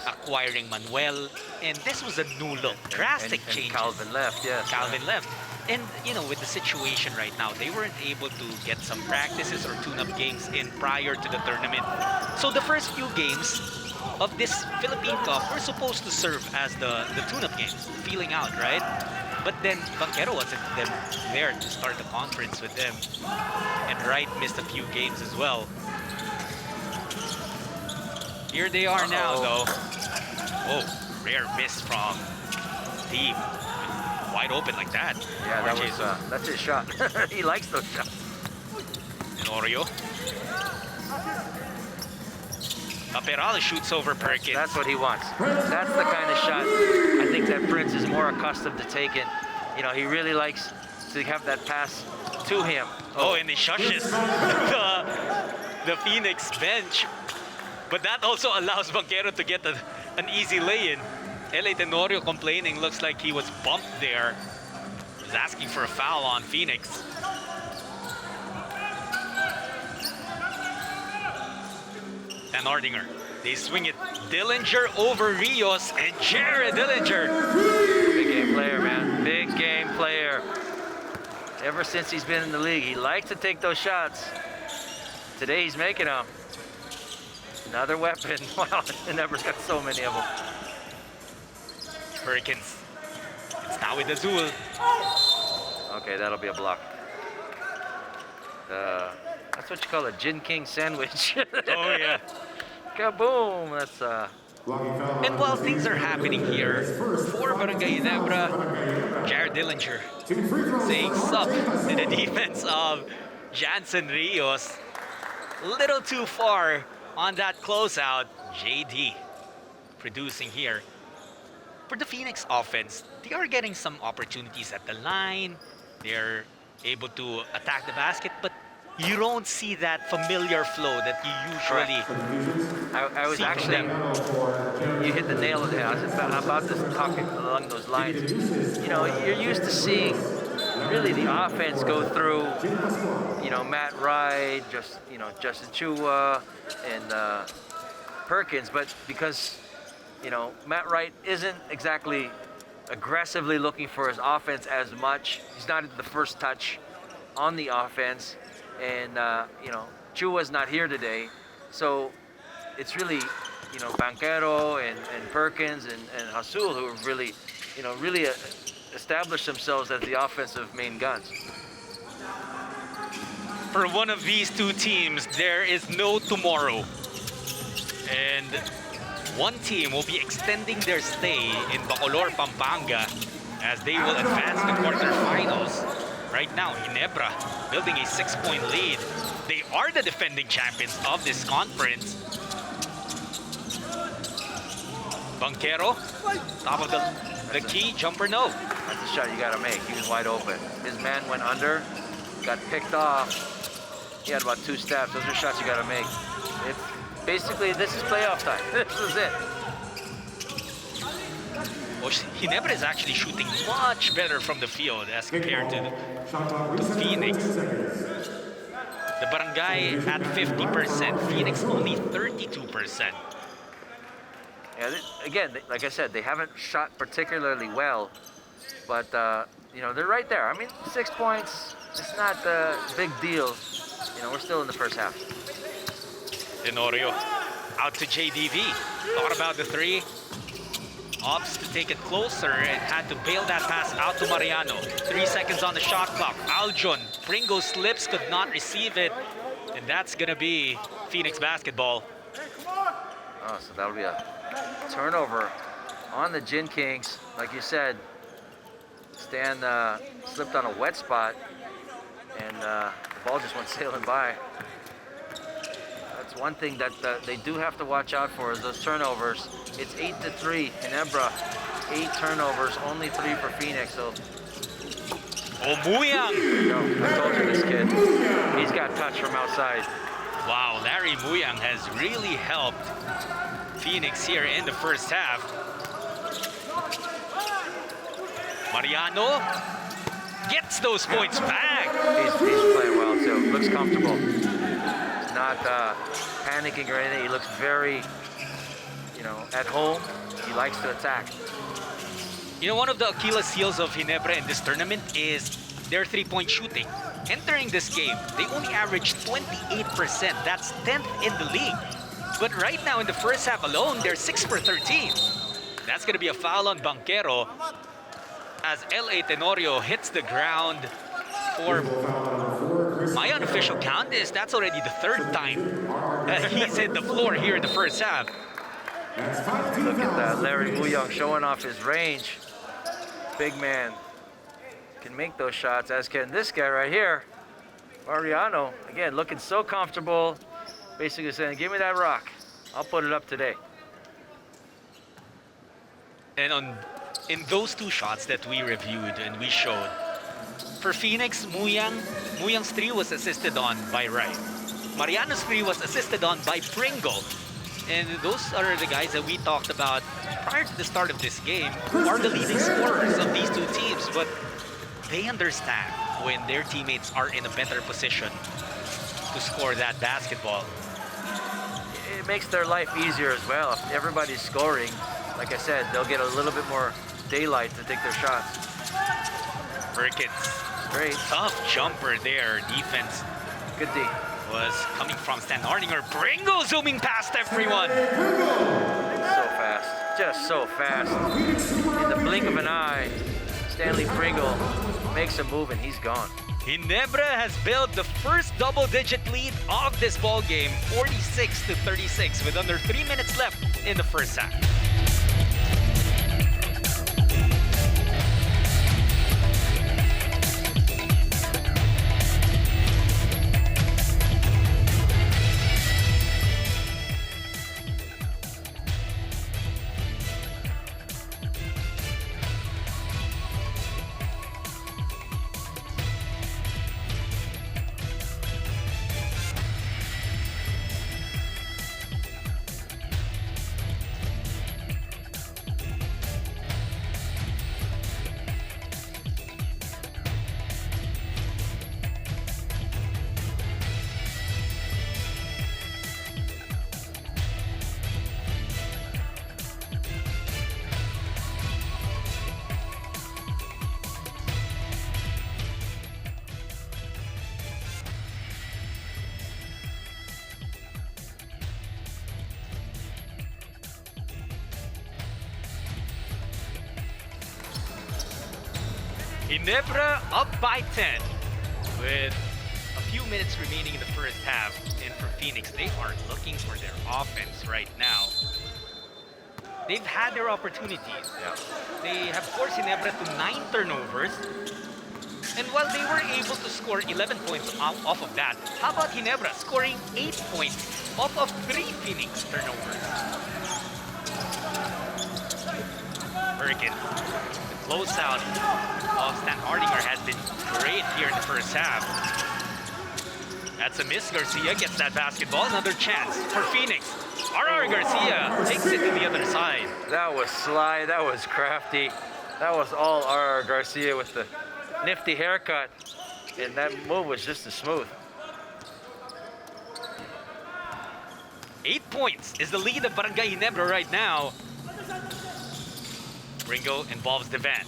acquiring Manuel, and this was a new look, drastic change. Calvin left, yes. Calvin left. And, you know, with the situation right now, they weren't able to get some practices or tune-up games in prior to the tournament. So the first few games of this Philippine Cup were supposed to serve as the tune-up games, feeling out, right? But then Banquero wasn't there to start the conference with them. And Wright missed a few games as well. Here they are now, though. Oh, rare miss from Steve. Wide open like that. Yeah, that's his shot. He likes those shots. Tenorio. Caperal shoots over Perkins. That's what he wants. That's the kind of shot I think that Prince is more accustomed to taking. You know, he really likes to have that pass to him. Oh, and he shushes the Phoenix bench. But that also allows Banquero to get an easy lay-in. LA Tenorio complaining, looks like he was bumped there. He's asking for a foul on Phoenix. And Ardinger, they swing it. Dillinger over Rios, and Jared Dillinger. Big game player, man. Big game player. Ever since he's been in the league, he likes to take those shots. Today he's making them. Another weapon. Wow, Ginebra's got so many of them. Perkins It's now with Azul. Okay, that'll be a block. That's what you call a Gin King sandwich. Oh, yeah. Kaboom! That's And while things are happening here, for Barangay Ginebra, Jared Dillinger saying sup to the defense of Jansen Rios. Little too far on that closeout. JD producing here. For the Phoenix offense, they are getting some opportunities at the line. They're able to attack the basket, but you don't see that familiar flow that you usually I was see from actually, them. you hit the nail on the head. I was about to talk along those lines. You know, you're used to seeing really the offense go through, you know, Matt Wright, Justin Chua, and Perkins, but because, you know, Matt Wright isn't exactly aggressively looking for his offense as much. He's not at the first touch on the offense, and you know, Chua's not here today, so it's really, you know, Banquero and Perkins and Hasul who have really, you know, established themselves as the offensive main guns. For one of these two teams, there is no tomorrow. And one team will be extending their stay in Bacolor, Pampanga, as they will advance to quarterfinals. Right now, Ginebra building a 6-point lead. They are the defending champions of this conference. Banquero, top of the key, jumper no. That's the shot you gotta make. He was wide open. His man went under, got picked off. He had about 2 steps. Those are shots you gotta make. Basically, this is playoff time. This is it. Well, Ginebra is actually shooting much better from the field as compared to Phoenix. The Barangay at 50%, Phoenix only 32%. Yeah, again, like I said, they haven't shot particularly well, but you know, they're right there. I mean, 6 points, it's not a big deal. You know, we're still in the first half. Tenorio out to JDV. Thought about the 3. Opts to take it closer and had to bail that pass out to Mariano. 3 seconds on the shot clock. Aljon, Pringo slips, could not receive it. And that's gonna be Phoenix basketball. Oh, so that'll be a turnover on the Gin Kings. Like you said, Stan slipped on a wet spot, and the ball just went sailing by. That's one thing that they do have to watch out for, is those turnovers. It's 8-3, Ginebra, 8 turnovers, only 3 for Phoenix. So, Muyang. there you go. I told you this kid. He's got touch from outside. Wow, Larry Muyang has really helped Phoenix here in the first half. Mariano gets those points back. He's playing well too. Looks comfortable. He's not panicking or anything. He looks very, you know, at home. He likes to attack. You know, one of the Achilles heels of Ginebra in this tournament is their 3-point shooting. Entering this game, they only averaged 28%. That's 10th in the league. But right now in the first half alone, they're 6 for 13. That's going to be a foul on Banquero as L.A. Tenorio hits the ground for my unofficial count is that's already the 3rd time that he's hit the floor here in the first half. Look at that, Larry Muyang showing off his range. Big man can make those shots, as can this guy right here, Mariano. Again, looking so comfortable, basically saying, give me that rock. I'll put it up today. And in those 2 shots that we reviewed and we showed, for Phoenix, Muyang's 3 was assisted on by Wright. Mariano's 3 was assisted on by Pringle. And those are the guys that we talked about prior to the start of this game, who are the leading scorers of these 2 teams, but they understand when their teammates are in a better position to score that basketball. It makes their life easier as well. If everybody's scoring, like I said, they'll get a little bit more daylight to take their shots. Perkins, Great. tough jumper there. Defense Good D. was coming from Stan Hardinger. Pringle zooming past everyone. So fast. Just so fast. In the blink of an eye. Stanley Pringle makes a move and he's gone. Ginebra has built the first double-digit lead of this ball game, 46-36, with under 3 minutes left in the first half. Ginebra up by 10 with a few minutes remaining in the first half. And for Phoenix, they are looking for their offense right now. They've had their opportunities. Yeah. They have forced Ginebra to 9 turnovers. And while they were able to score 11 points off of that, how about Ginebra scoring 8 points off of 3 Phoenix turnovers? Perkins. The closeout of Stan Hardinger has been great here in the first half. That's a miss. Garcia gets that basketball. Another chance for Phoenix. RR Garcia takes it to the other side. That was sly, that was crafty. That was all RR Garcia with the nifty haircut. And that move was just as smooth. 8 points is the lead of Barangay Ginebra right now. Ringo involves Devan.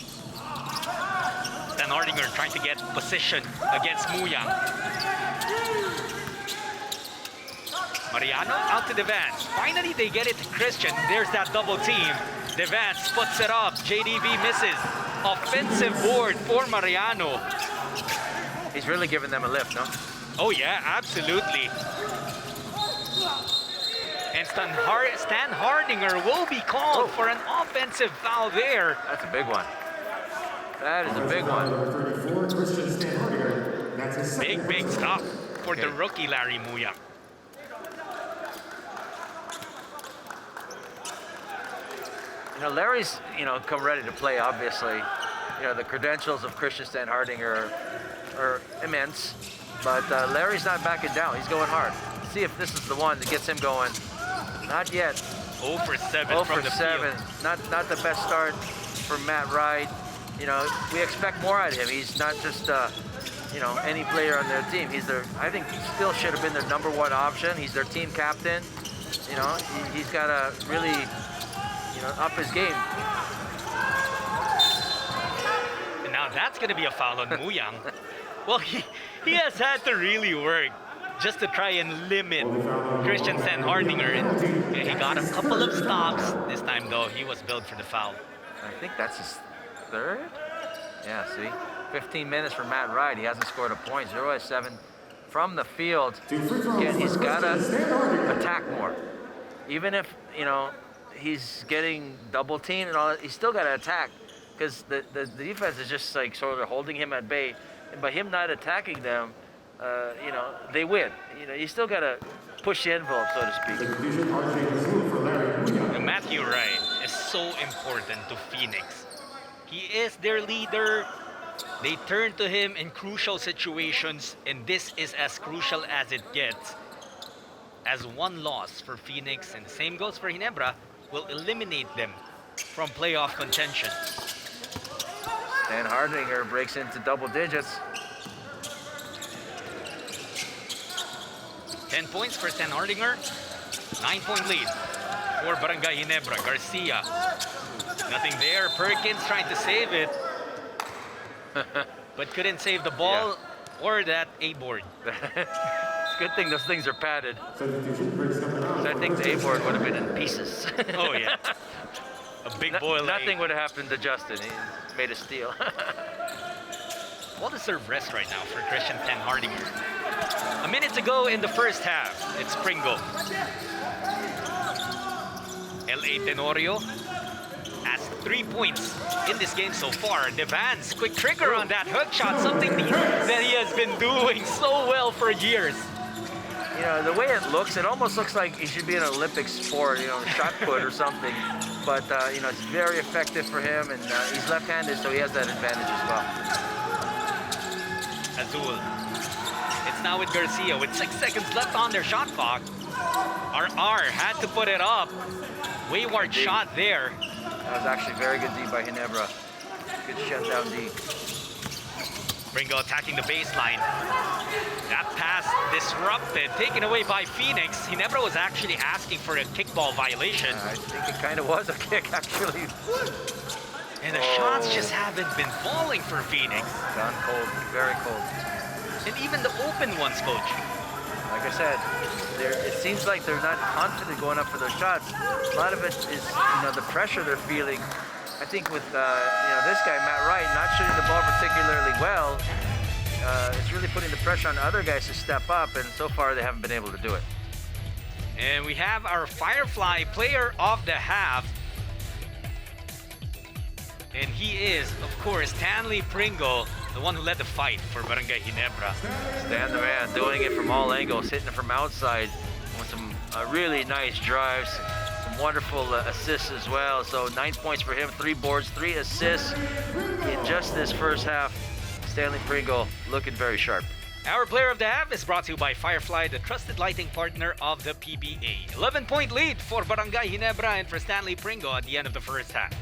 Stan Hardinger trying to get position against Muyang. Mariano out to Devan. Finally, they get it to Christian. There's that double team. Devan puts it up. JDV misses. Offensive board for Mariano. He's really giving them a lift, no? Oh yeah, absolutely. And Stan Hardinger will be called for an offensive foul there. That's a big one. That is a big one. Big stop for the rookie Larry Muyang. You know, Larry's, come ready to play, obviously. You know, the credentials of Christian Stan Hardinger are immense. But Larry's not backing down. He's going hard. See if this is the one that gets him going. Not yet. 0 for 7 0 from for the 7. field. Not the best start for Matt Wright. You know, we expect more out of him. He's not just any player on their team. I think he still should have been their #1 option. He's their team captain. You know, he's got to really, up his game. And now that's going to be a foul on Muyang. Well, he has had to really work just to try and limit Christian Stan Hardinger. And he got a couple of stops. This time, though, he was billed for the foul. I think that's his 3rd. Yeah, see? 15 minutes for Matt Wright. He hasn't scored a point. 0-7 from the field. Again, he's got to attack more. Even if, he's getting double teamed and all that, he's still got to attack because the defense is just like sort of holding him at bay. And by him not attacking them, they win. You still got to push the envelope, so to speak. Matthew Wright is so important to Phoenix. He is their leader. They turn to him in crucial situations, and this is as crucial as it gets. As one loss for Phoenix, and the same goes for Ginebra, will eliminate them from playoff contention. Stan Hardinger breaks into double digits. 10 points for Stan Hardinger. 9-point lead for Barangay Ginebra. Garcia. Nothing there. Perkins trying to save it. But couldn't save the ball or that A-board. It's a good thing those things are padded. So I think the A-board would have been in pieces. Oh, yeah. A big boy like... Nothing would have happened to Justin. He made a steal. Well deserved rest right now for Christian Hardinger. A minute to go in the first half. It's Pringle. L.A. Tenorio has 3 points in this game so far. Devans, quick trigger on that hook shot, something that he has been doing so well for years. You know, the way it looks, it almost looks like he should be an Olympic sport, you know, shot put or something. But, you know, it's very effective for him, and he's left-handed, so he has that advantage as well. Azul. It's now with Garcia with 6 seconds left on their shot clock. RR had to put it up. Wayward shot there. That was actually very good D by Ginebra. Good shutdown D. Pringle attacking the baseline. That pass disrupted, taken away by Phoenix. Ginebra was actually asking for a kickball violation. I think it kind of was a kick, actually. And the shots just haven't been falling for Phoenix. Gone cold, very cold. And even the open ones, Coach. Like I said, it seems like they're not confident going up for those shots. A lot of it is, you know, the pressure they're feeling. I think with, you know, this guy, Matt Wright, not shooting the ball particularly well, it's really putting the pressure on other guys to step up, and so far they haven't been able to do it. And we have our Firefly player of the half. And he is, of course, Stanley Pringle, the one who led the fight for Barangay Ginebra. Stan the man, doing it from all angles, hitting it from outside with some really nice drives, some wonderful assists as well. So 9 points for him, 3 boards, 3 assists in just this first half. Stanley Pringle looking very sharp. Our player of the half is brought to you by Firefly, the trusted lighting partner of the PBA. 11-point lead for Barangay Ginebra and for Stanley Pringle at the end of the first half.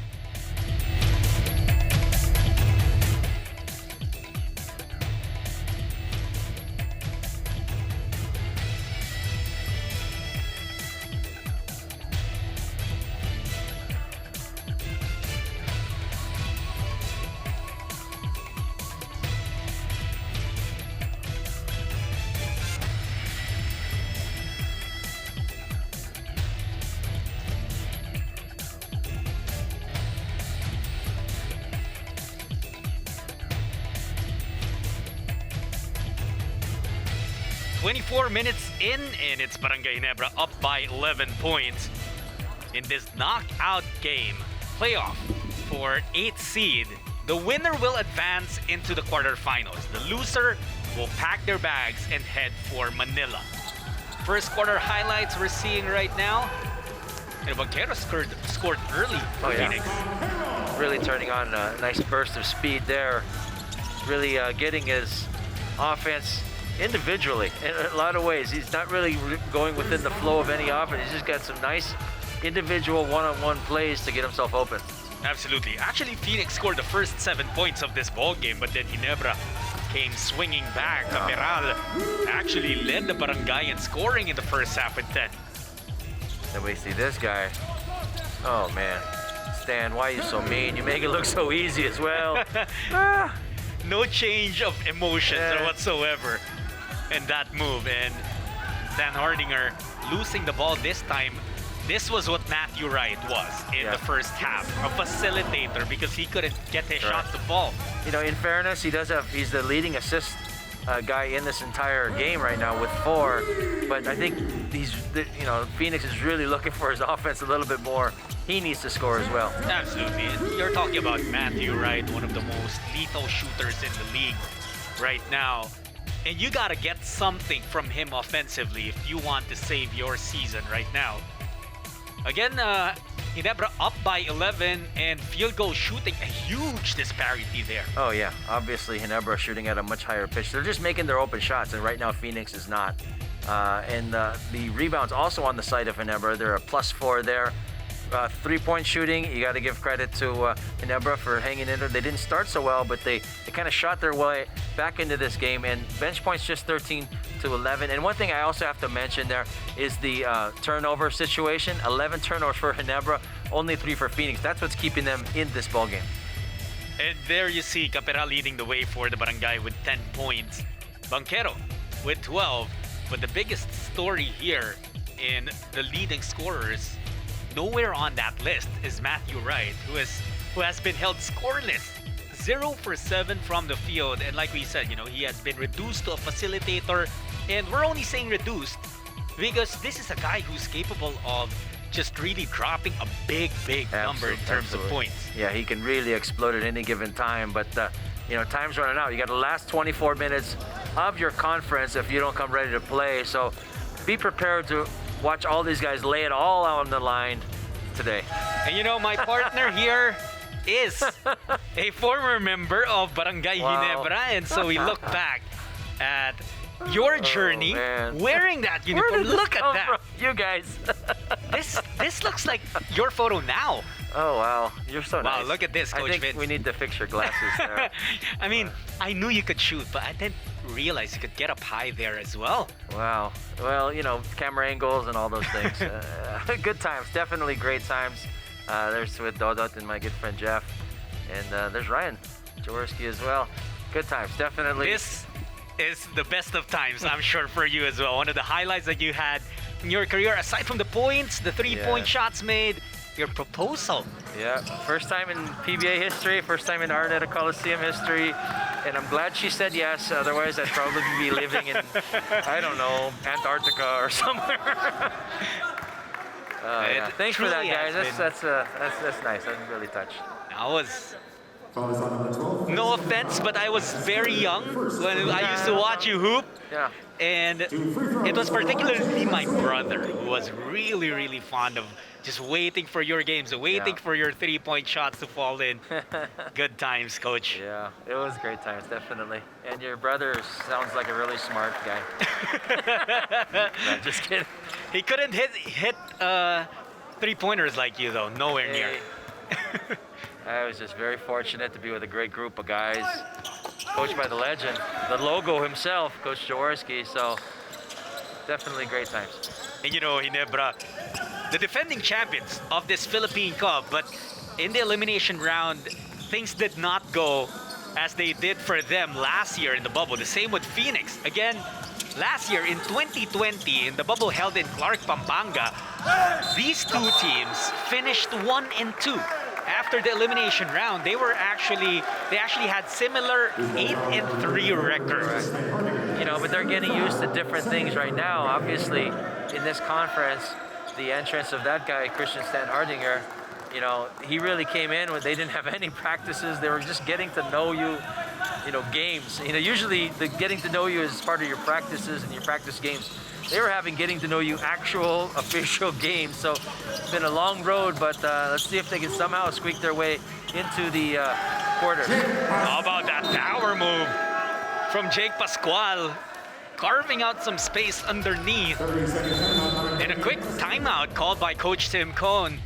24 minutes in, and it's Barangay Ginebra up by 11 points in this knockout game playoff for 8th seed. The winner will advance into the quarterfinals. The loser will pack their bags and head for Manila. First quarter highlights we're seeing right now. And Banquero scored early for Phoenix. Really turning on a nice burst of speed there. Really getting his offense individually in a lot of ways. He's not really going within the flow of any offense. He's just got some nice individual one-on-one plays to get himself open. Absolutely. Actually, Phoenix scored the first 7 points of this ball game, but then Ginebra came swinging back. Caperal actually led the barangay in scoring in the first half with 10. Then we see this guy. Oh man, Stan, why are you so mean? You make it look so easy as well. No change of emotions whatsoever in that move. And Dan Hardinger losing the ball this time. This was what Matthew Wright was in the first half, a facilitator, because he couldn't get his shot to fall. You know, in fairness, he's the leading assist guy in this entire game right now with 4. But I think Phoenix is really looking for his offense a little bit more. He needs to score as well. Absolutely. You're talking about Matthew Wright, one of the most lethal shooters in the league right now. And you got to get something from him offensively if you want to save your season right now. Again, Ginebra up by 11, and field goal shooting, a huge disparity there. Oh yeah, obviously Ginebra shooting at a much higher pitch. They're just making their open shots, and right now Phoenix is not. And the rebounds also on the side of Ginebra. They're a +4 there. 3-point shooting, you got to give credit to Ginebra for hanging in there. They didn't start so well, but they kind of shot their way back into this game, and bench points just 13 to 11. And one thing I also have to mention there is the turnover situation. 11 turnovers for Ginebra, only 3 for Phoenix. That's what's keeping them in this ball game. And there you see Capera leading the way for the barangay with 10 points. Banquero with 12. But the biggest story here in the leading scorers nowhere on that list is Matthew Wright, who has been held scoreless. 0 for 7 from the field, and like we said, he has been reduced to a facilitator, and we're only saying reduced because this is a guy who's capable of just really dropping a big number in terms of points. Yeah, he can really explode at any given time, but time's running out. You got the last 24 minutes of your conference if you don't come ready to play, so be prepared to watch all these guys lay it all out on the line today. And my partner here is a former member of Barangay Ginebra, and so we look back at your journey wearing that uniform. Look at that. You guys. This looks like your photo now. Oh, wow. You're so nice. Wow, look at this, Coach I think Vince. we need to fix your glasses there. I mean, I knew you could shoot, but I didn't realize you could get up high there as well. Wow. Well, camera angles and all those things. Good times. Definitely great times. There's with Dodot and my good friend Jeff. And there's Ryan Jaworski as well. Good times. Definitely. This is the best of times, I'm sure, for you as well. One of the highlights that you had in your career, aside from the points, the 3-point shots made, your proposal. Yeah, first time in PBA history, first time in Araneta Coliseum history, and I'm glad she said yes. Otherwise, I'd probably be living in, I don't know, Antarctica or somewhere. Thanks for that, guys. That's nice. I'm really touched. No offense, but I was very young when I used to watch you hoop. Yeah. And it was particularly my brother who was really fond of just waiting for your games, waiting for your 3-point shots to fall in. Good times, Coach. Yeah, it was great times, definitely. And your brother sounds like a really smart guy. I'm just kidding. He couldn't hit 3-pointers like you, though. Nowhere near. I was just very fortunate to be with a great group of guys, coached by the legend, the logo himself, Coach Jaworski. So definitely great times. And Ginebra, the defending champions of this Philippine Cup, but in the elimination round, things did not go as they did for them last year in the bubble. The same with Phoenix. Again, last year in 2020, in the bubble held in Clark, Pampanga, these two teams finished 1 and 2. After the elimination round, they actually had similar 8 and 3 records. But they're getting used to different things right now. Obviously, in this conference, the entrance of that guy, Christian Stan Hardinger, he really came in when they didn't have any practices. They were just getting to know you, games. Usually the getting to know you is part of your practices and your practice games. They were having getting to know you actual official games. So it's been a long road, but let's see if they can somehow squeak their way into the quarters. How about that power move from Jake Pascual, carving out some space underneath. And a quick timeout called by Coach Tim Cohn.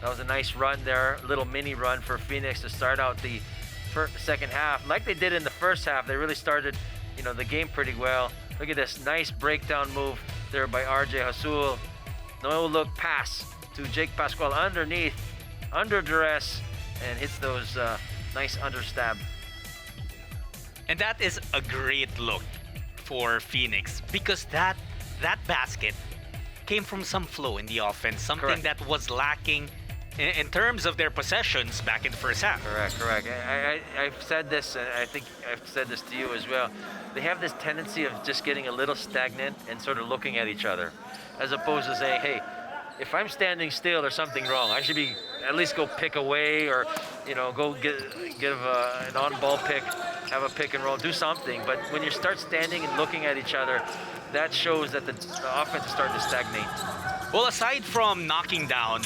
That was a nice run there, a little mini run for Phoenix to start out the second half. Like they did in the first half, they really started the game pretty well. Look at this nice breakdown move there by RJ Hasul. No look pass to Jake Pascual underneath, under duress, and hits those nice understab. And that is a great look for Phoenix because that basket came from some flow in the offense, something that was lacking in terms of their possessions back in the first half. Correct. I've said this, and I think I've said this to you as well. They have this tendency of just getting a little stagnant and sort of looking at each other, as opposed to saying, hey, if I'm standing still, there's something wrong. I should be at least go pick away or, go give an on-ball pick, have a pick and roll, do something. But when you start standing and looking at each other, that shows that the offense is starting to stagnate. Well, aside from knocking down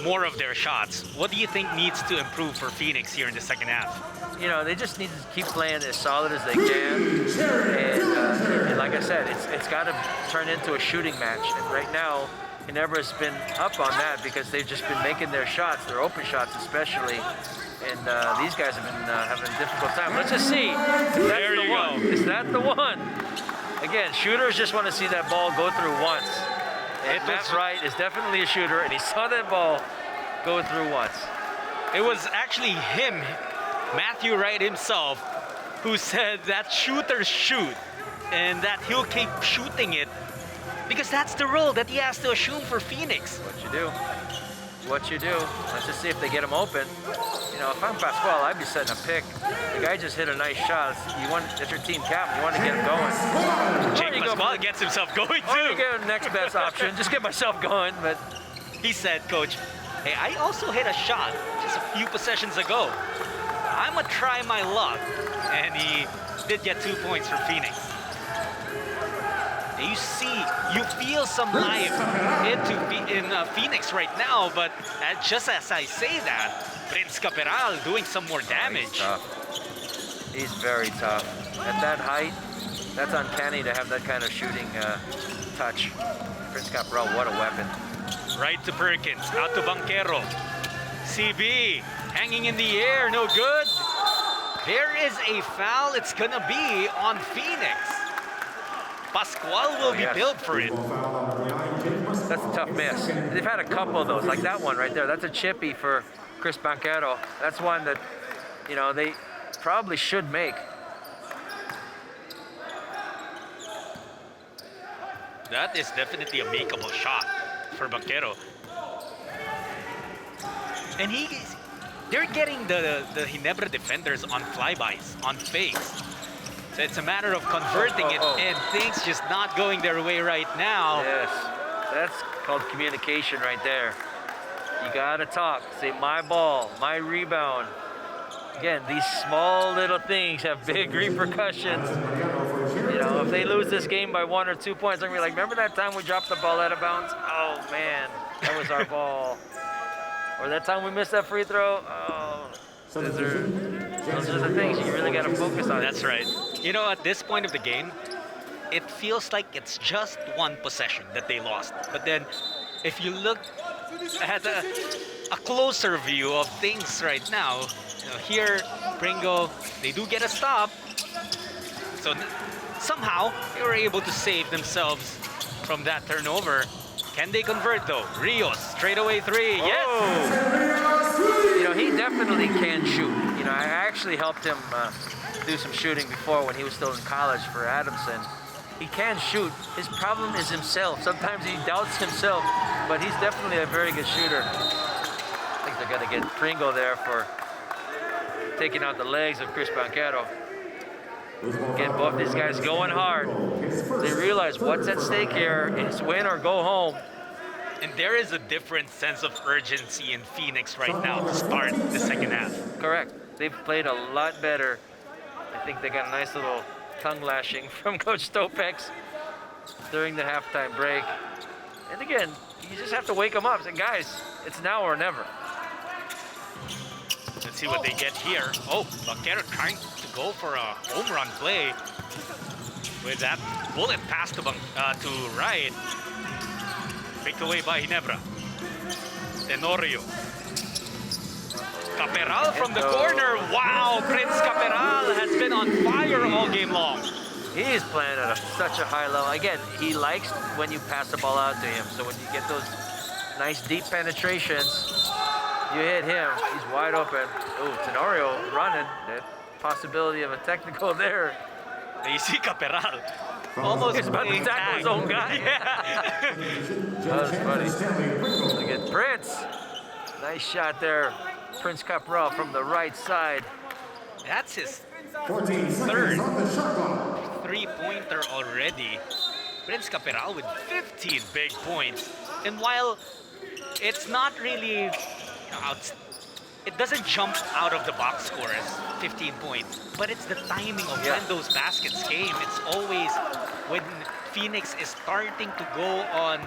more of their shots, what do you think needs to improve for Phoenix here in the second half? They just need to keep playing as solid as they can. And like I said, it's got to turn into a shooting match. And right now, Ginebra's been up on that because they've just been making their shots, their open shots especially. And these guys have been having a difficult time. Let's just see. There you go. Is that the one? Again, shooters just want to see that ball go through once. And Matt Wright is definitely a shooter, and he saw that ball go through once. It was actually him, Matthew Wright himself, who said that shooters shoot and that he'll keep shooting it Because that's the role that he has to assume for Phoenix. What you do. What you do. Let's just see if they get him open. You know, if I'm Pascual, I'd be setting a pick. The guy just hit a nice shot. It's your team captain. You want to get him going. Jake Pascual gets himself going Or you too. get a next best option. Just get myself going. But He said, Coach, hey, I also hit a shot just a few possessions ago. I'm going to try my luck. And he did get 2 points for Phoenix. You see, you feel some life in Phoenix right now, but just as I say that, Prince Caperal doing some more damage. He's tough. He's very tough. At that height, that's uncanny to have that kind of shooting touch. Prince Caperal, what a weapon. Right to Perkins, out to Banquero. CB hanging in the air, no good. There is a foul. It's gonna be on Phoenix. Pascual will be billed for it. That's a tough miss. They've had a couple of those, like that one right there. That's a chippy for Chris Banquero. That's one that, you know, they probably should make. That is definitely a makeable shot for Banquero. And they're getting the Ginebra defenders on flybys, on fakes. So it's a matter of converting it, and things just not going their way right now. Yes, that's called communication right there. You gotta talk, say my ball, my rebound. Again, these small little things have big repercussions. You know, if they lose this game by 1 or 2 points, they're gonna be like, remember that time we dropped the ball out of bounds? Oh man, that was our ball. Or that time we missed that free throw? Oh, those are the things you really gotta focus on. That's right. You know, at this point of the game, it feels like it's just one possession that they lost. But then, if you look at a closer view of things right now, you know, here, Pringle, they do get a stop. So somehow, they were able to save themselves from that turnover. Can they convert though? Rios, straightaway three, yes! You know, he definitely can shoot. You know, I actually helped him do some shooting before when he was still in college for Adamson. He can shoot. His problem is himself. Sometimes he doubts himself, but he's definitely a very good shooter. I think they're gonna get Pringle there for taking out the legs of Chris Banquero. Again, both these guys going hard. They realize what's at stake here. It's win or go home. And there is a different sense of urgency in Phoenix right now to start the second half. Correct. They've played a lot better. I think they got a nice little tongue lashing from Coach Stopex during the halftime break. And again, you just have to wake them up. Say, guys, it's now or never. Let's see what they get here. Oh, Banquero trying to go for a home run play with that bullet pass to right. Picked away by Ginebra. Tenorio. Caperal from the corner. Wow, Prince Caperal has been on fire all game long. He's playing at such a high level. Again, he likes when you pass the ball out to him. So when you get those nice deep penetrations, you hit him, he's wide open. Oh, Tenorio running. That possibility of a technical there. You see Caperal almost He's about to playing tackle tag. his own guy. Yeah. That was funny. Look at Prince. Nice shot there. Prince Caperal from the right side. That's his 14 third seconds on the shot clock. three-pointer already. Prince Caperal with 15 big points. And while it's not really, it doesn't jump out of the box score as 15 points, but it's the timing of when those baskets came. It's always when Phoenix is starting to go on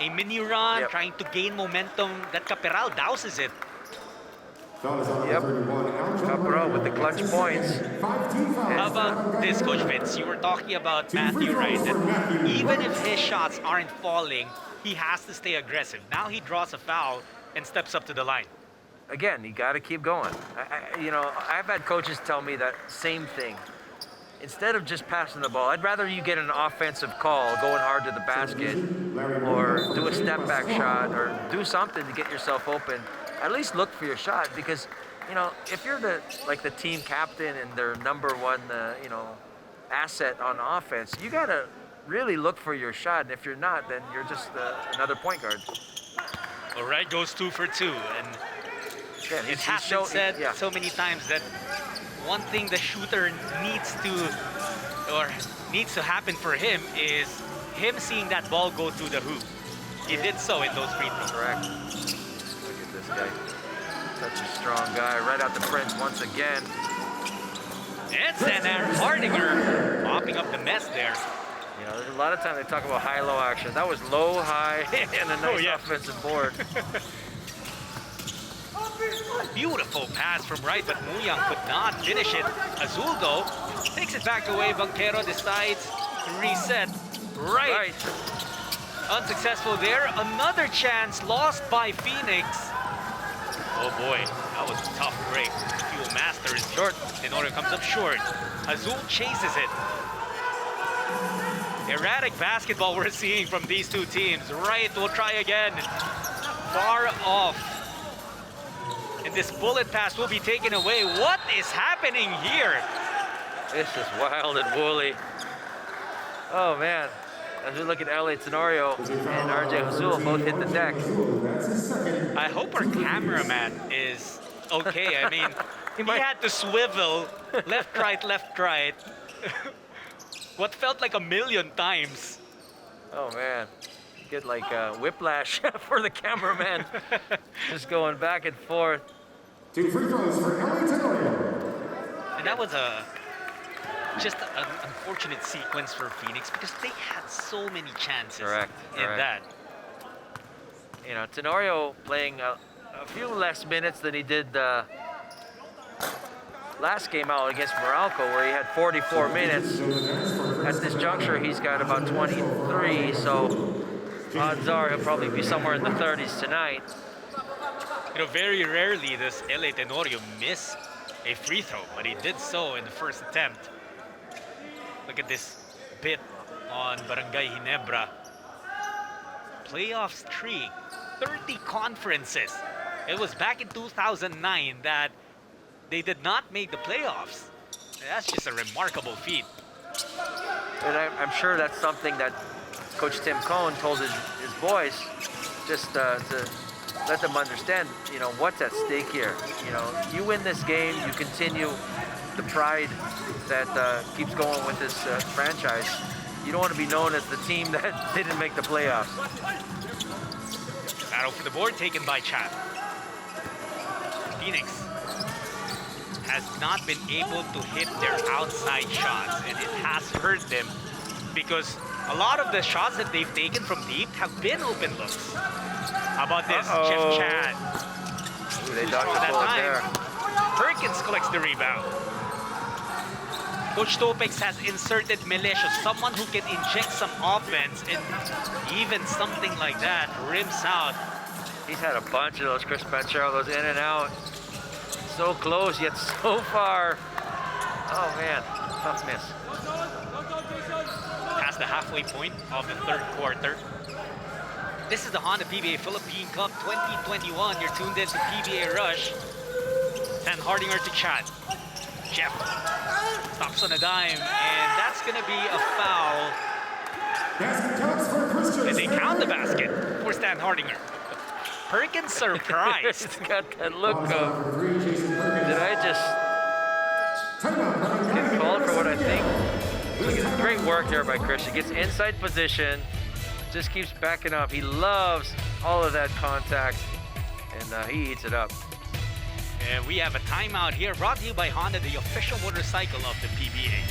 a mini run, trying to gain momentum, that Caperal douses it. Yep. Caperal with the clutch points. How about this, Coach Vince? You were talking about Matthew, right? That even if his shots aren't falling, he has to stay aggressive. Now he draws a foul and steps up to the line. Again, you got to keep going. You know, I've had coaches tell me that same thing. Instead of just passing the ball, I'd rather you get an offensive call going hard to the basket or do a step back shot or do something to get yourself open. At least look for your shot, because, you know, if you're the team captain and their number one, asset on offense, you got to really look for your shot. And if you're not, then you're just another point guard. All right, goes 2 for 2. And Again, it has been said yeah. so many times that one thing the shooter needs to happen for him is him seeing that ball go through the hoop. He did so in those free throws. Correct. Look at this guy. Such a strong guy. Right out the print once again. And Stan Hardinger mopping up the mess there. You know, there's a lot of time they talk about high-low action. That was low-high and a nice offensive board. Beautiful pass from right, but Muyang could not finish it. Azul, though, takes it back away. Banquero decides to reset. Right. Unsuccessful there. Another chance lost by Phoenix. Oh boy, that was a tough break. Fuel Master is short. Tenorio comes up short. Azul chases it. Erratic basketball we're seeing from these two teams. Right will try again. Far off. And this bullet pass will be taken away. What is happening here? This is wild and woolly. Oh man. As we look at LA Tenorio and RJ Azul both hit the deck. I hope our cameraman is okay. I mean, he had to swivel left, right. What felt like a million times. Oh man. Get like whiplash for the cameraman. Just going back and forth. 2 free throws for LA Tenorio. And that was just an unfortunate sequence for Phoenix because they had so many chances in that. You know, Tenorio playing a few less minutes than he did last game out against Meralco, where he had 44 minutes. At this juncture, he's got about 23, so odds are he'll probably be somewhere in the 30s tonight. You know, very rarely does LA Tenorio miss a free throw, but he did so in the first attempt. Look at this bit on Barangay Ginebra. Playoff streak, 30 conferences. It was back in 2009 that they did not make the playoffs. That's just a remarkable feat. And I'm sure that's something that Coach Tim Cohn told his boys, just to let them understand, you know, what's at stake here. You know, you win this game, you continue the pride that keeps going with this franchise. You don't want to be known as the team that didn't make the playoffs. Battle for the board taken by Chad. Phoenix has not been able to hit their outside shots, and it has hurt them because a lot of the shots that they've taken from deep have been open looks. How about this, Jeff Chad? Ooh, they dodged the bullet there. Perkins collects the rebound. Coach Topex has inserted Melesio, someone who can inject some offense, and even something like that rims out. He's had a bunch of those, Chris Panchero, those in and out. So close, yet so far. Oh man, tough miss. Past the halfway point of the third quarter. This is the Honda PBA Philippine Cup 2021. You're tuned in to PBA Rush. Stan Hardinger to Chad. Jeff stops on a dime, and that's gonna be a foul. And they count the basket for Stan Hardinger. Perkins surprised. He's got that look of, did I just get called for what I think? Look at this great work here by Chris. He gets inside position, just keeps backing up. He loves all of that contact, and he eats it up. And we have a timeout here brought to you by Honda, the official motorcycle of the PBA.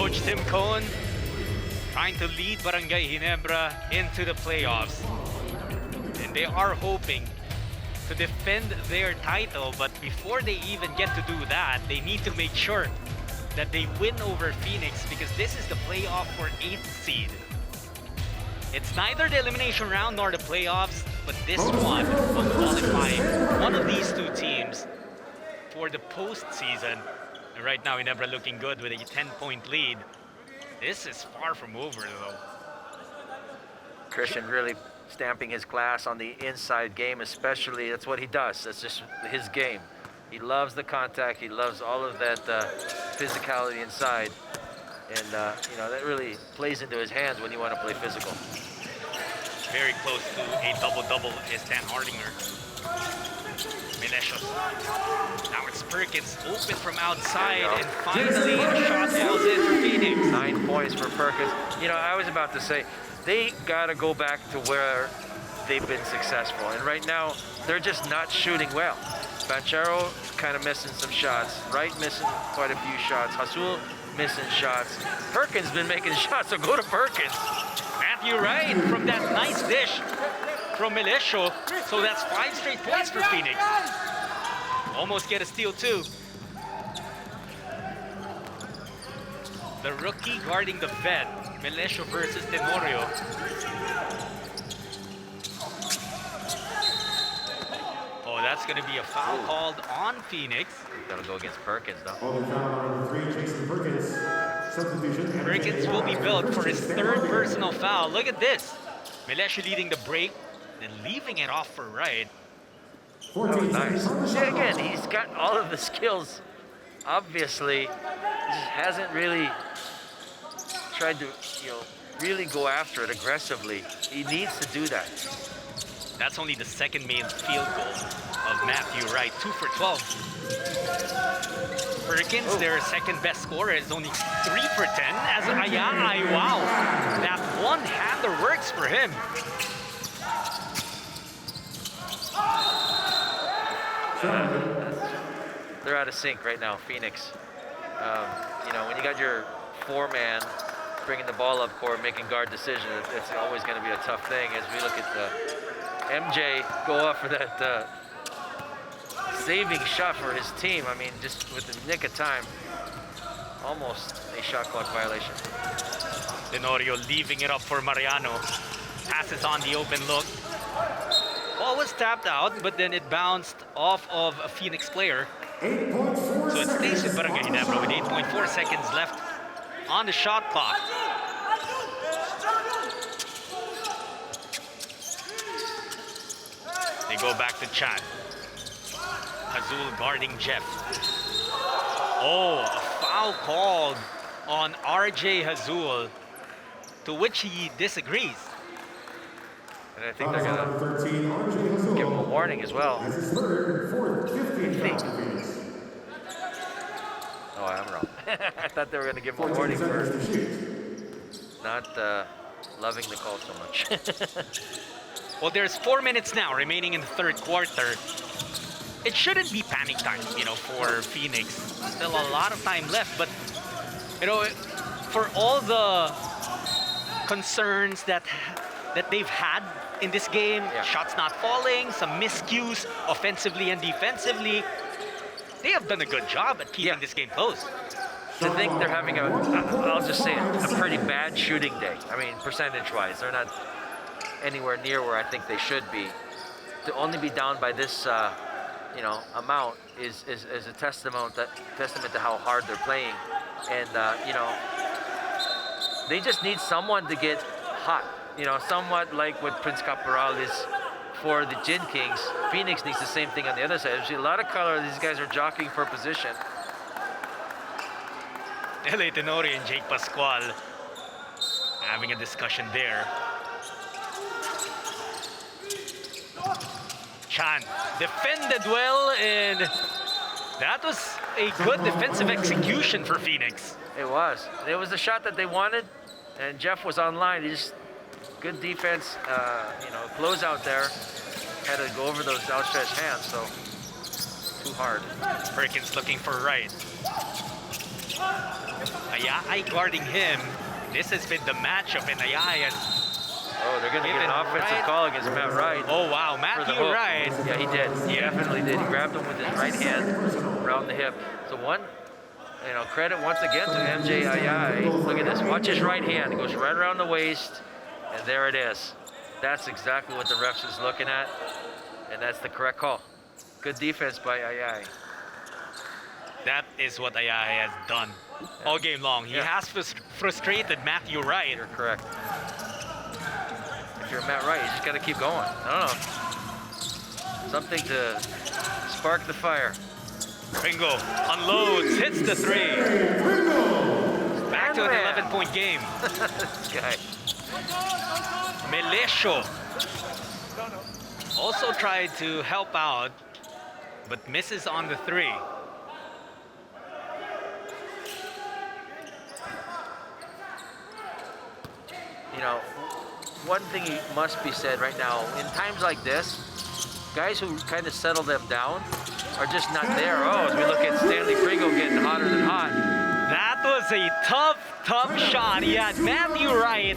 Coach Tim Cohn trying to lead Barangay Ginebra into the playoffs. And they are hoping to defend their title, but before they even get to do that, they need to make sure that they win over Phoenix, because this is the playoff for 8th seed. It's neither the elimination round nor the playoffs, but this one will qualify one of these two teams for the postseason. And right now, Ginebra looking good with a 10-point lead. This is far from over, though. Christian really stamping his class on the inside game, especially. That's what he does. That's just his game. He loves the contact. He loves all of that physicality inside. And, you know, that really plays into his hands when you want to play physical. Very close to a double-double is Stan Hardinger. Melesios. Now it's Perkins open from outside, and finally a shot falls in for Phoenix. 9 points for Perkins. You know, I was about to say, they got to go back to where they've been successful. And right now, they're just not shooting well. Banchero kind of missing some shots. Wright missing quite a few shots. Hasul missing shots. Perkins been making shots, so go to Perkins. Matthew Wright from that nice dish from Melesio. So that's 5 straight points for Phoenix. Almost get a steal too. The rookie guarding the vet. Melesio versus Tenorio. Oh, that's going to be a foul called on Phoenix. That'll go against Perkins, though. Holding foul on 3, Jason Perkins. Substitution. Perkins will be billed for his 3rd personal foul. Look at this. Melesio leading the break, then leaving it off for Wright. 14 Nice. seconds. See, again, he's got all of the skills. Obviously, he just hasn't really tried to, you know, really go after it aggressively. He needs to do that. That's only the 2nd main field goal of Matthew Wright, 2 for 12. Perkins, their 2nd best scorer, is only 3 for 10. As Ayay, wow, that one-hander works for him. They're out of sync right now, Phoenix. You know, when you got your 4-man bringing the ball up court, making guard decisions, it's always going to be a tough thing. As we look at MJ go off for that saving shot for his team. I mean, just with the nick of time, almost a shot clock violation. Tenorio leaving it up for Mariano. Passes on the open look. Ball was tapped out, but then it bounced off of a Phoenix player. 8.4 So it stays with seconds. Barangay Ginebra with 8.4 seconds left on the shot clock. They go back to Chan. Hasul guarding Jeff. Oh, a foul called on RJ Hasul, to which he disagrees. And I think they're going to 13, RJ Hasul. give him a warning as well. As his 3rd, 4th, 15th foul for Phoenix. Oh, I'm wrong. I thought they were going to give him a 14 warning for seconds to shoot. not loving the call so much. Well, there's 4 minutes now remaining in the 3rd quarter. It shouldn't be panic time, you know, for Phoenix. Still a lot of time left, but, you know, for all the concerns that they've had in this game, shots not falling, some miscues offensively and defensively, they have done a good job at keeping this game close. To think they're having I'll just say it, a pretty bad shooting day. I mean, percentage-wise, they're not anywhere near where I think they should be. To only be down by this, you know, amount is a testament to how hard they're playing. And you know, they just need someone to get hot. You know, somewhat like what Prince Caporal is for the Gin Kings. Phoenix needs the same thing on the other side. There's a lot of color. These guys are jockeying for position. LA Tenorio and Jake Pascual having a discussion there. Chan defended well, and that was a good defensive execution for Phoenix. It was. It was the shot that they wanted, and Jeff was online. He just good defense. You know, close out there. Had to go over those outstretched hands, so too hard. Perkins looking for Wright. Ayay guarding him. This has been the matchup, and Ayay has Oh, they're going to get an offensive call against Matt Wright. Oh wow, for the Matthew hook. Wright. Yeah, he did. He definitely did. He grabbed him with his right hand around the hip. So credit once again to MJ Ayay. Look at this. Watch his right hand. It goes right around the waist, and there it is. That's exactly what the refs is looking at, and that's the correct call. Good defense by Ayay. That is what Ayay has done all game long. He has frustrated Matthew Wright. You're correct. If you're Matt Wright, you just got to keep going. I don't know. Something to spark the fire. Pringle unloads, hits the three. Back to an 11-point game. This guy. Melesio also tried to help out, but misses on the three. One thing must be said right now, in times like this, guys who kind of settle them down are just not there. Oh, as we look at Stanley Pringle getting hotter than hot. That was a tough shot. He had Matthew Wright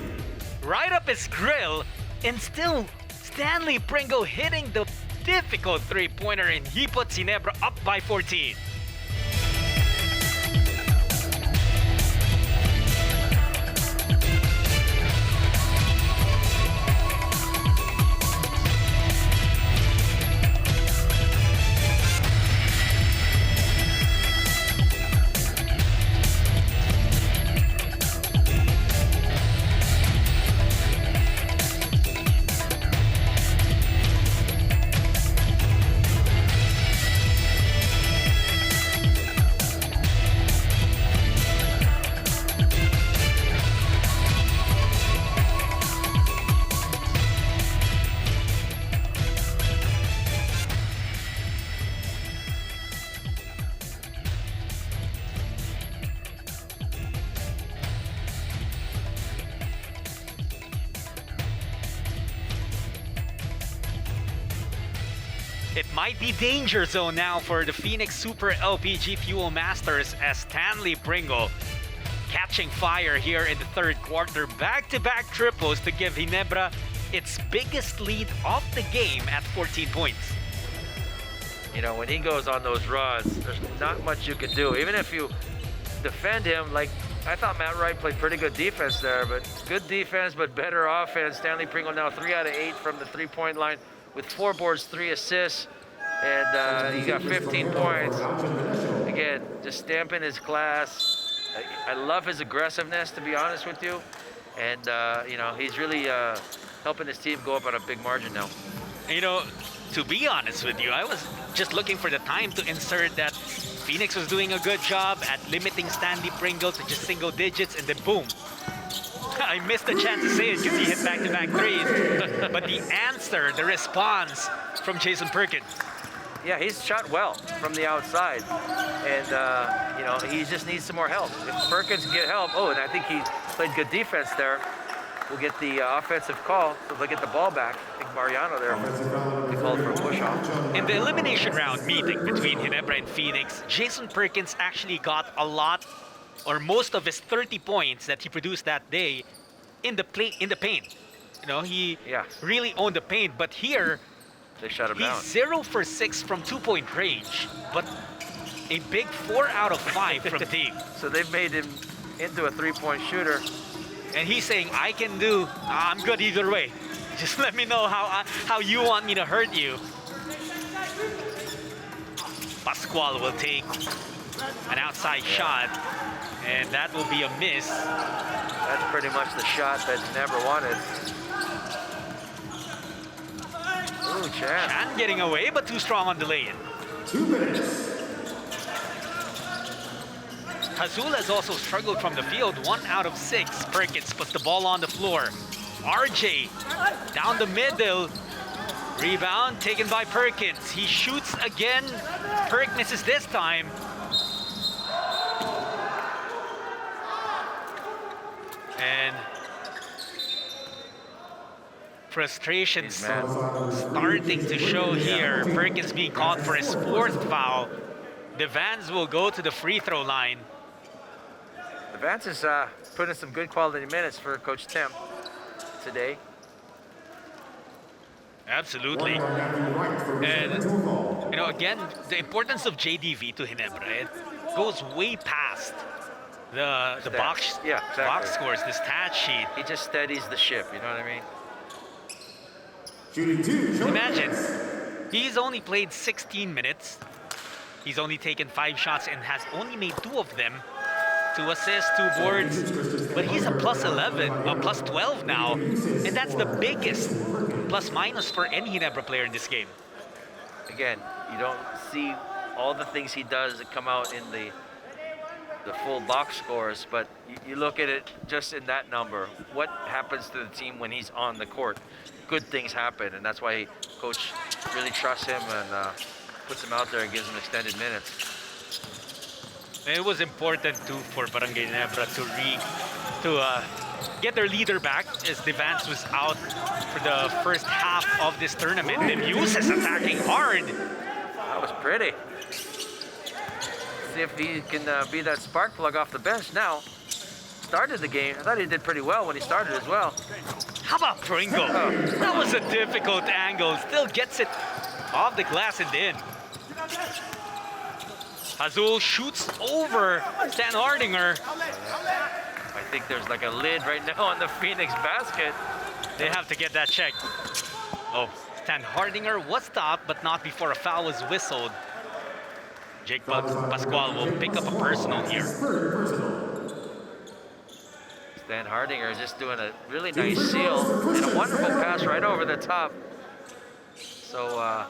right up his grill, and still Stanley Pringle hitting the difficult three-pointer, and he puts Ginebra up by 14. It might be danger zone now for the Phoenix Super LPG Fuel Masters as Stanley Pringle catching fire here in the third quarter. Back-to-back triples to give Ginebra its biggest lead of the game at 14 points. When he goes on those runs, there's not much you can do. Even if you defend him, like I thought Matt Wright played pretty good defense there, but good defense, but better offense. Stanley Pringle now 3 out of 8 from the three-point line with 4 boards, 3 assists, and he got 15 points. Again, just stamping his class. I love his aggressiveness, to be honest with you, and he's really helping his team go up on a big margin now. To be honest with you, I was just looking for the time to insert that Phoenix was doing a good job at limiting Stanley Pringle to just single digits, and then boom. I missed the chance to say it because he hit back-to-back threes. But the answer, the response from Jason Perkins. Yeah, he's shot well from the outside. And, he just needs some more help. If Perkins can get help, and I think he played good defense there. We'll get the offensive call, so they'll get the ball back. I think Mariano there, they called for a push-off. In the elimination round meeting between Ginebra and Phoenix, Jason Perkins actually got a lot, or most of his 30 points that he produced that day in the paint. He really owned the paint, but here they shut him down. He's 0 for 6 from 2-point range, but a big 4 out of 5 from deep. So they've made him into a three-point shooter. And he's saying, I can do, I'm good either way. Just let me know how you want me to hurt you. Pascual will take an outside shot, and that will be a miss. That's pretty much the shot that Ginebra wanted. Ooh, Chan. Chan getting away, but too strong on the lay-in. 2 minutes. Azul has also struggled from the field, 1 out of 6. Perkins puts the ball on the floor. RJ down the middle. Rebound taken by Perkins. He shoots again. Perk misses this time. And frustration starting to show here. Perkins being called for his 4th foul. The Vans will go to the free throw line. Vance is putting some good quality minutes for Coach Tim today. Absolutely. And, you know, again, the importance of JDV to Ginebra, it goes way past the box, Yeah, exactly. box scores, the stat sheet. He just steadies the ship, you know what I mean? Shooting 2, Imagine, he's only played 16 minutes. He's only taken 5 shots and has only made 2 of them. 2 assists, 2 boards. But he's a plus 11, a plus 12 now. And that's the biggest plus minus for any Ginebra player in this game. Again, you don't see all the things he does that come out in the full box scores, but you look at it just in that number. What happens to the team when he's on the court? Good things happen, and that's why Coach really trusts him and puts him out there and gives him extended minutes. It was important too for Barangay Ginebra to get their leader back, as Devance was out for the first half of this tournament. And Muse is attacking hard. That was pretty. See if he can be that spark plug off the bench now. Started the game. I thought he did pretty well when he started as well. How about Pringle? That was a difficult angle. Still gets it off the glass and in. Azul shoots over Stan Hardinger. I think there's like a lid right now on the Phoenix basket. They have to get that checked. Oh, Stan Hardinger was stopped, but not before a foul was whistled. Jake Pascual will pick up a personal here. Stan Hardinger is just doing a really nice seal and a wonderful pass right over the top. So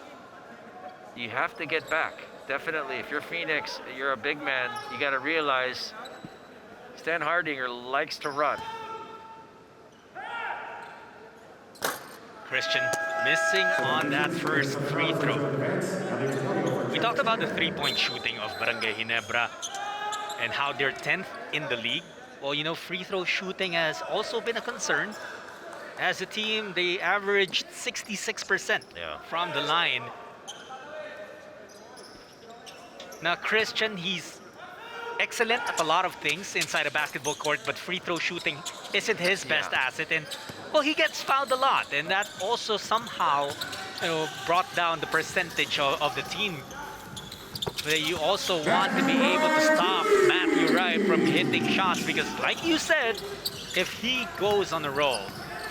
you have to get back. Definitely, if you're Phoenix, you're a big man, you got to realize Stan Hardinger likes to run. Christian missing on that first free throw. We talked about the three-point shooting of Barangay Ginebra and how they're 10th in the league. Well, you know, free throw shooting has also been a concern. As a team, they averaged 66% from the line. Now, Christian, he's excellent at a lot of things inside a basketball court, but free throw shooting isn't his best asset. And, well, he gets fouled a lot, and that also somehow, you know, brought down the percentage of the team. But you also want to be able to stop Matthew Wright from hitting shots, because, like you said, if he goes on a roll,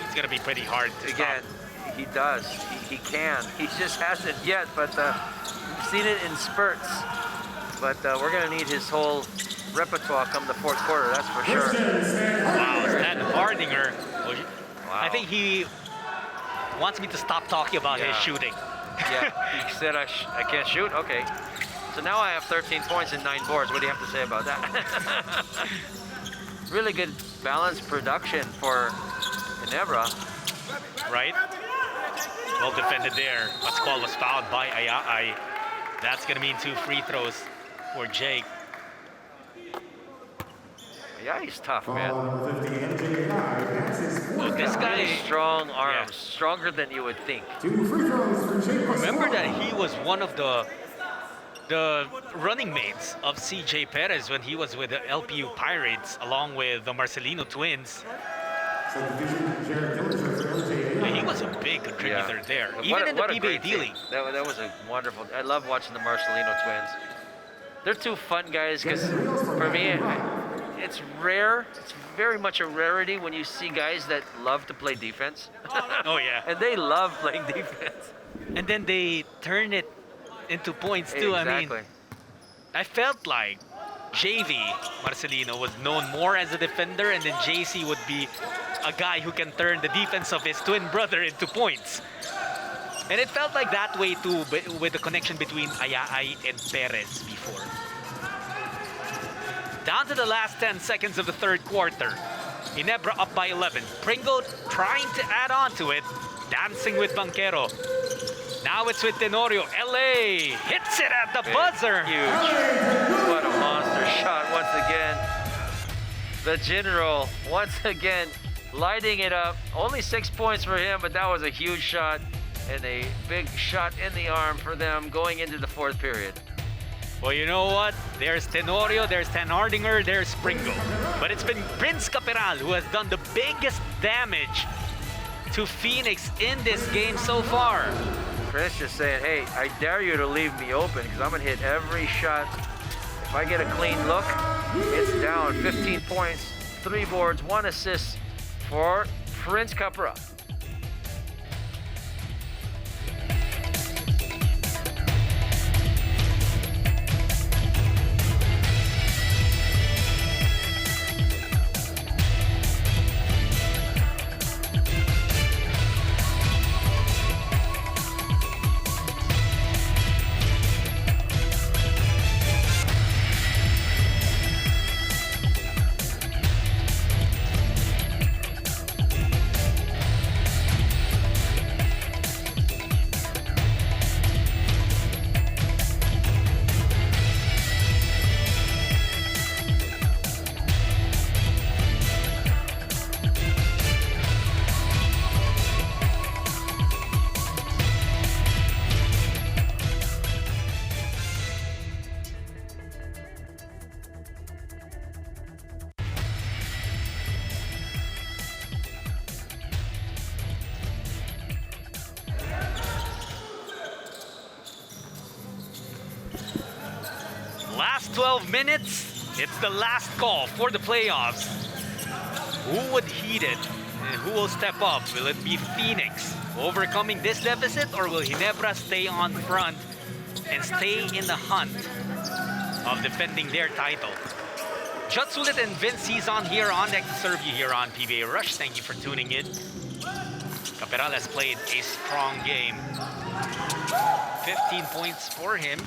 it's going to be pretty hard to Again, stop. he does. He can. He just hasn't yet, but we've seen it in spurts. But we're going to need his whole repertoire come the fourth quarter, that's for sure. Wow, Stan Hardinger. Wow. I think he wants me to stop talking about his shooting. Yeah, he said I can't shoot? Okay. So now I have 13 points and 9 boards. What do you have to say about that? Really good balanced production for Ginebra. Right? Well defended there. Pascual was fouled by Ayai. That's going to mean 2 free throws for Jake. Yeah, he's tough, man. Look, this guy Really strong arms, stronger than you would think. Remember that he was one of the running mates of CJ Perez when he was with the LPU Pirates, along with the Marcelino twins. He was a big contributor there, even in the PBA D-League. That was a wonderful. I love watching the Marcelino twins. They're 2 fun guys because for me, it's rare. It's very much a rarity when you see guys that love to play defense. Oh yeah. And they love playing defense. And then they turn it into points too. Exactly. I mean, I felt like JV Marcelino was known more as a defender, and then JC would be a guy who can turn the defense of his twin brother into points. And it felt like that way too, with the connection between Ayai and Perez before. Down to the last 10 seconds of the third quarter. Ginebra up by 11. Pringle trying to add on to it, dancing with Banquero. Now it's with Tenorio. LA hits it at the buzzer. Huge. What a monster shot once again. The general once again lighting it up. Only 6 points for him, but that was a huge shot and a big shot in the arm for them going into the fourth period. Well, you know what? There's Tenorio, there's Tanardinger, there's Pringle. But it's been Prince Caperal who has done the biggest damage to Phoenix in this game so far. Chris just saying, hey, I dare you to leave me open because I'm going to hit every shot. If I get a clean look, it's down. 15 points, 3 boards, 1 assist for Prince Caperal. Last 12 minutes, it's the last call for the playoffs. Who would heat it and who will step up? Will it be Phoenix overcoming this deficit, or will Ginebra stay on front and stay in the hunt of defending their title? Judd Sulit and Vince Season here on deck to serve you here on PBA Rush. Thank you for tuning in. Caperal has played a strong game. 15 points for him.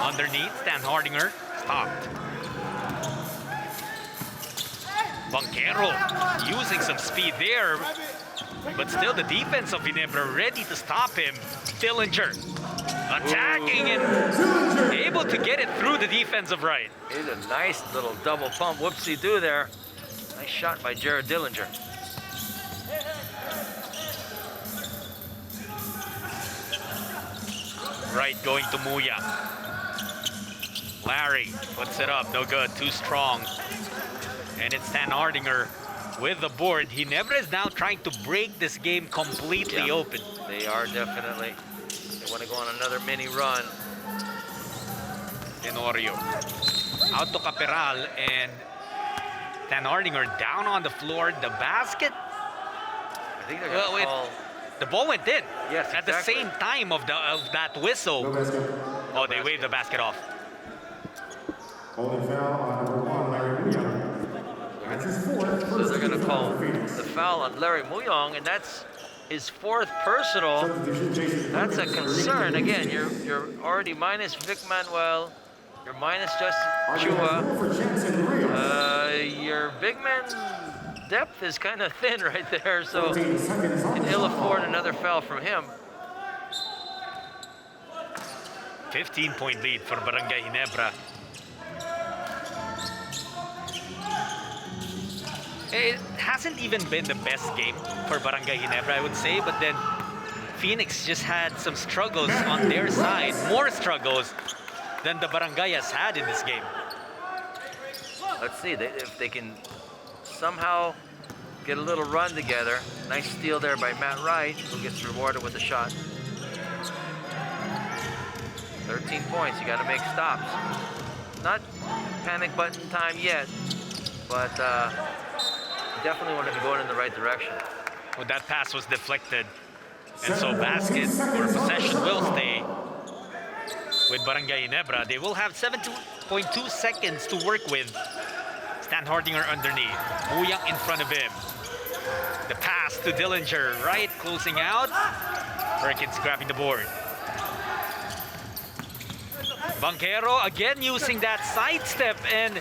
Underneath, Stan Hardinger stopped. Banquero using some speed there, but still the defense of Ginebra ready to stop him. Dillinger attacking and able to get it through the defensive right. It's a nice little double pump whoopsie-doo there. Nice shot by Jared Dillinger. Right, going to Muya. Larry puts it up, no good, too strong. And it's Stan Hardinger with the board. Ginebra is now trying to break this game completely open. They are definitely. They want to go on another mini run. Tenorio out to Caperal, and Stan Hardinger down on the floor. The basket. I think they're going to call. The ball went in. Yes, at the same time of that whistle. Oh, they waved the basket off. Holding foul on number 1, Larry Muyong. That's his 4th. So they're going to call the foul on Larry Muyong, and that's his 4th personal. That's a concern. Again, you're already minus Vic Manuel. You're minus Justin Chua. Your big man depth is kind of thin right there, so can ill afford another foul from him. 15-point lead for Barangay Ginebra. It hasn't even been the best game for Barangay Ginebra, I would say, but then Phoenix just had some struggles on their side, more struggles than the Barangay has had in this game. Let's see if they can somehow get a little run together. Nice steal there by Matt Wright, who gets rewarded with a shot. 13 points, you got to make stops. Not panic button time yet, but definitely want to be going in the right direction. Well, that pass was deflected, and so basket or possession will stay with Barangay Ginebra. They will have 7.2 seconds to work with. Stan Hardinger underneath, Muyang in front of him. The pass to Dillinger, right, closing out. Perkins grabbing the board. Banquero again using that sidestep, and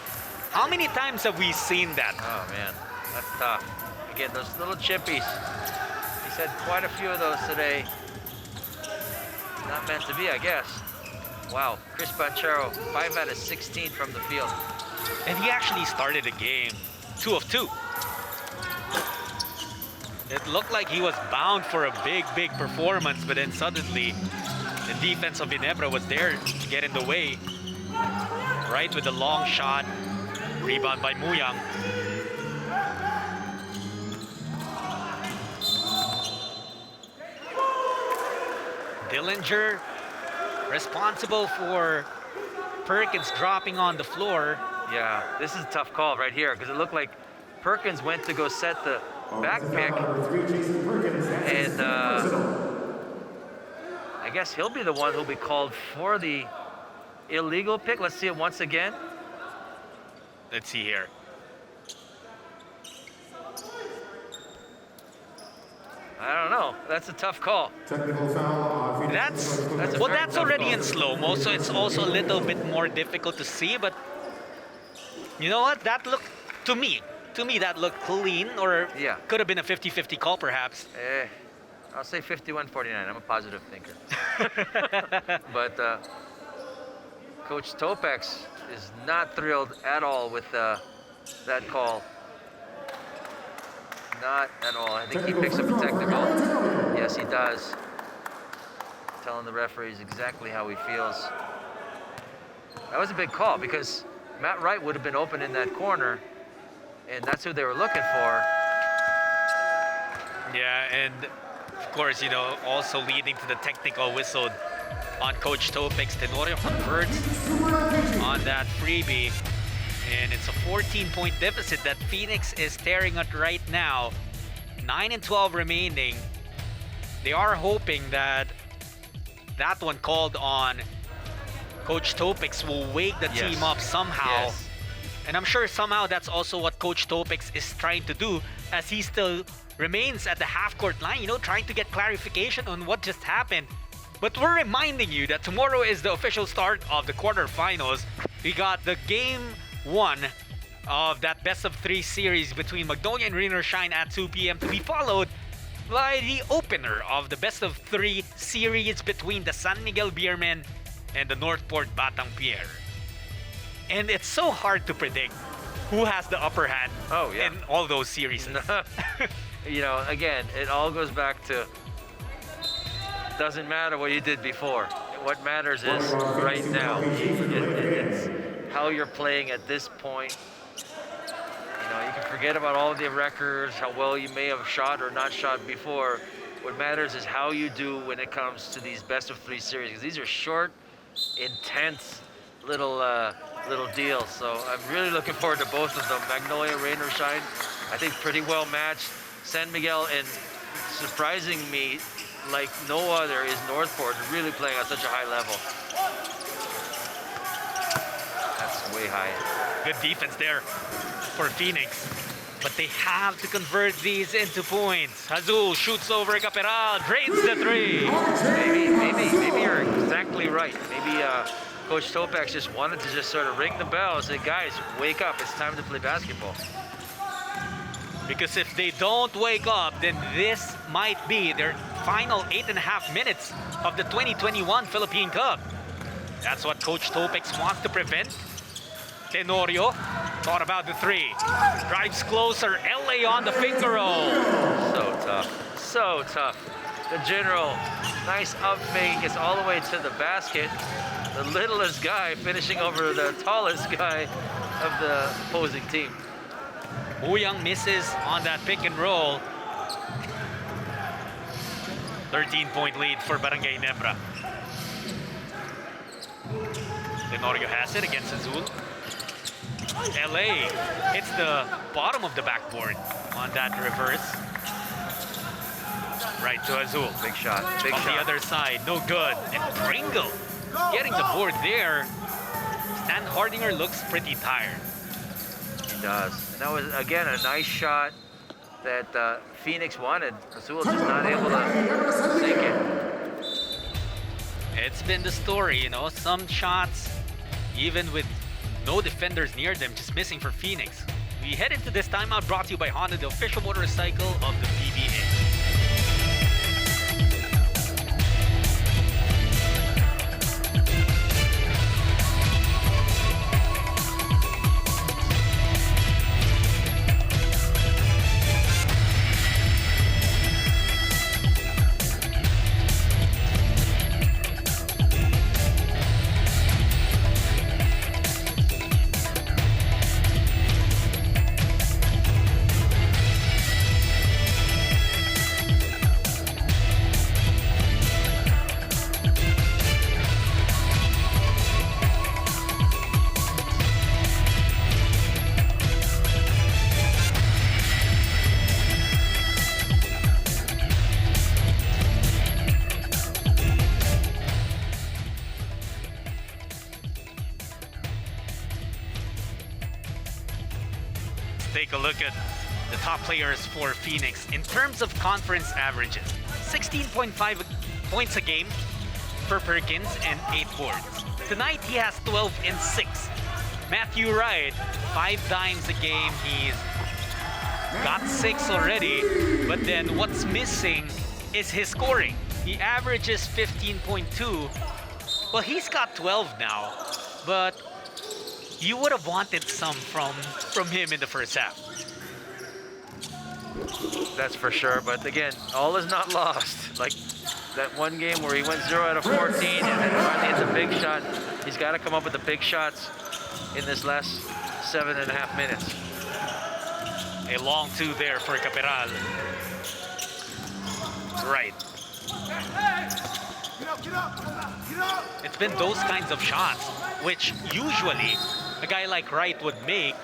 how many times have we seen that? Oh man, that's tough. Again, those little chippies. He's had quite a few of those today. Not meant to be, I guess. Wow, Chris Banchero, 5 out of 16 from the field. And he actually started the game 2 of 2. It looked like he was bound for a big performance, but then suddenly The defense of Ginebra was there to get in the way. Right with the long shot. Rebound by Muyang. Dillinger responsible for Perkins dropping on the floor. Yeah, this is a tough call right here because it looked like Perkins went to go set the back pick, and I guess he'll be the one who'll be called for the illegal pick. Let's see it once again. Let's see here. I don't know. That's a tough call. That's already in slow-mo, so it's also a little bit more difficult to see, but you know what? That looked, to me that looked clean, or Yeah. could have been a 50-50 call perhaps. I'll say 51-49. I'm a positive thinker. But Coach Topex is not thrilled at all with that call. Not at all. I think he picks up a technical. Yes, he does. Telling the referees exactly how he feels. That was a big call because Matt Wright would have been open in that corner, and that's who they were looking for. Yeah, and of course, you know, also leading to the technical whistle on Coach Topex. Tenorio converts on that freebie. And it's a 14-point deficit that Phoenix is staring at right now. 9-12 remaining. They are hoping that that one called on Coach Topex will wake the team up somehow. Yes. And I'm sure somehow that's also what Coach Topex is trying to do, as he still remains at the half-court line, you know, trying to get clarification on what just happened. But we're reminding you that tomorrow is the official start of the quarterfinals. We got the game 1 of that best-of-3 series between Magnolia and Rain or Shine at 2 p.m. to be followed by the opener of the best-of-3 series between the San Miguel Beermen and the Northport Batang Pier. And it's so hard to predict who has the upper hand in all those series. You know, again, it all goes back to doesn't matter what you did before. What matters is right now. It's how you're playing at this point. You know, you can forget about all the records, how well you may have shot or not shot before. What matters is how you do when it comes to these best-of-3 series. Because these are short, intense little deals. So I'm really looking forward to both of them. Magnolia, Rain or Shine, I think pretty well matched. San Miguel, and surprising me like no other, is Northport really playing at such a high level. That's way high. Good defense there for Phoenix. But they have to convert these into points. Azul shoots over Caperal, drains the 3. Maybe you're exactly right. Maybe Coach Topex just wanted to just sort of ring the bell and say, guys, wake up, it's time to play basketball. Because if they don't wake up, then this might be their final 8.5 minutes of the 2021 Philippine Cup. That's what Coach Topex wants to prevent. Tenorio thought about the 3. Drives closer. LA on the finger roll. So tough. So tough. The general, nice up fake, gets all the way to the basket. The littlest guy finishing over the tallest guy of the opposing team. Muyang misses on that pick and roll. 13-point lead for Barangay Ginebra. Tenorio has it against Azul. LA hits the bottom of the backboard on that reverse. Right to Azul. Big shot. Big on shot. The other side, no good. And Pringle getting the board there. Stan Hardinger looks pretty tired. He does. And that was, again, a nice shot that Phoenix wanted. Azul just not able to sink it. It's been the story, you know, some shots, even with no defenders near them, just missing for Phoenix. We head into this timeout brought to you by Honda, the official motorcycle of the PBA. look at the top players for Phoenix in terms of conference averages. 16.5 points a game for Perkins and 8 boards. Tonight he has 12 and 6. Matthew Wright, 5 dimes a game. He's got 6 already, but then what's missing is his scoring. He averages 15.2. Well, he's got 12 now, but you would have wanted some from him in the first half. That's for sure, but again, all is not lost. Like that one game where he went 0 out of 14 and then finally hits a big shot. He's got to come up with the big shots in this last 7.5 minutes. A long 2 there for Caperal. Right. It's been those kinds of shots, which usually a guy like Wright would make.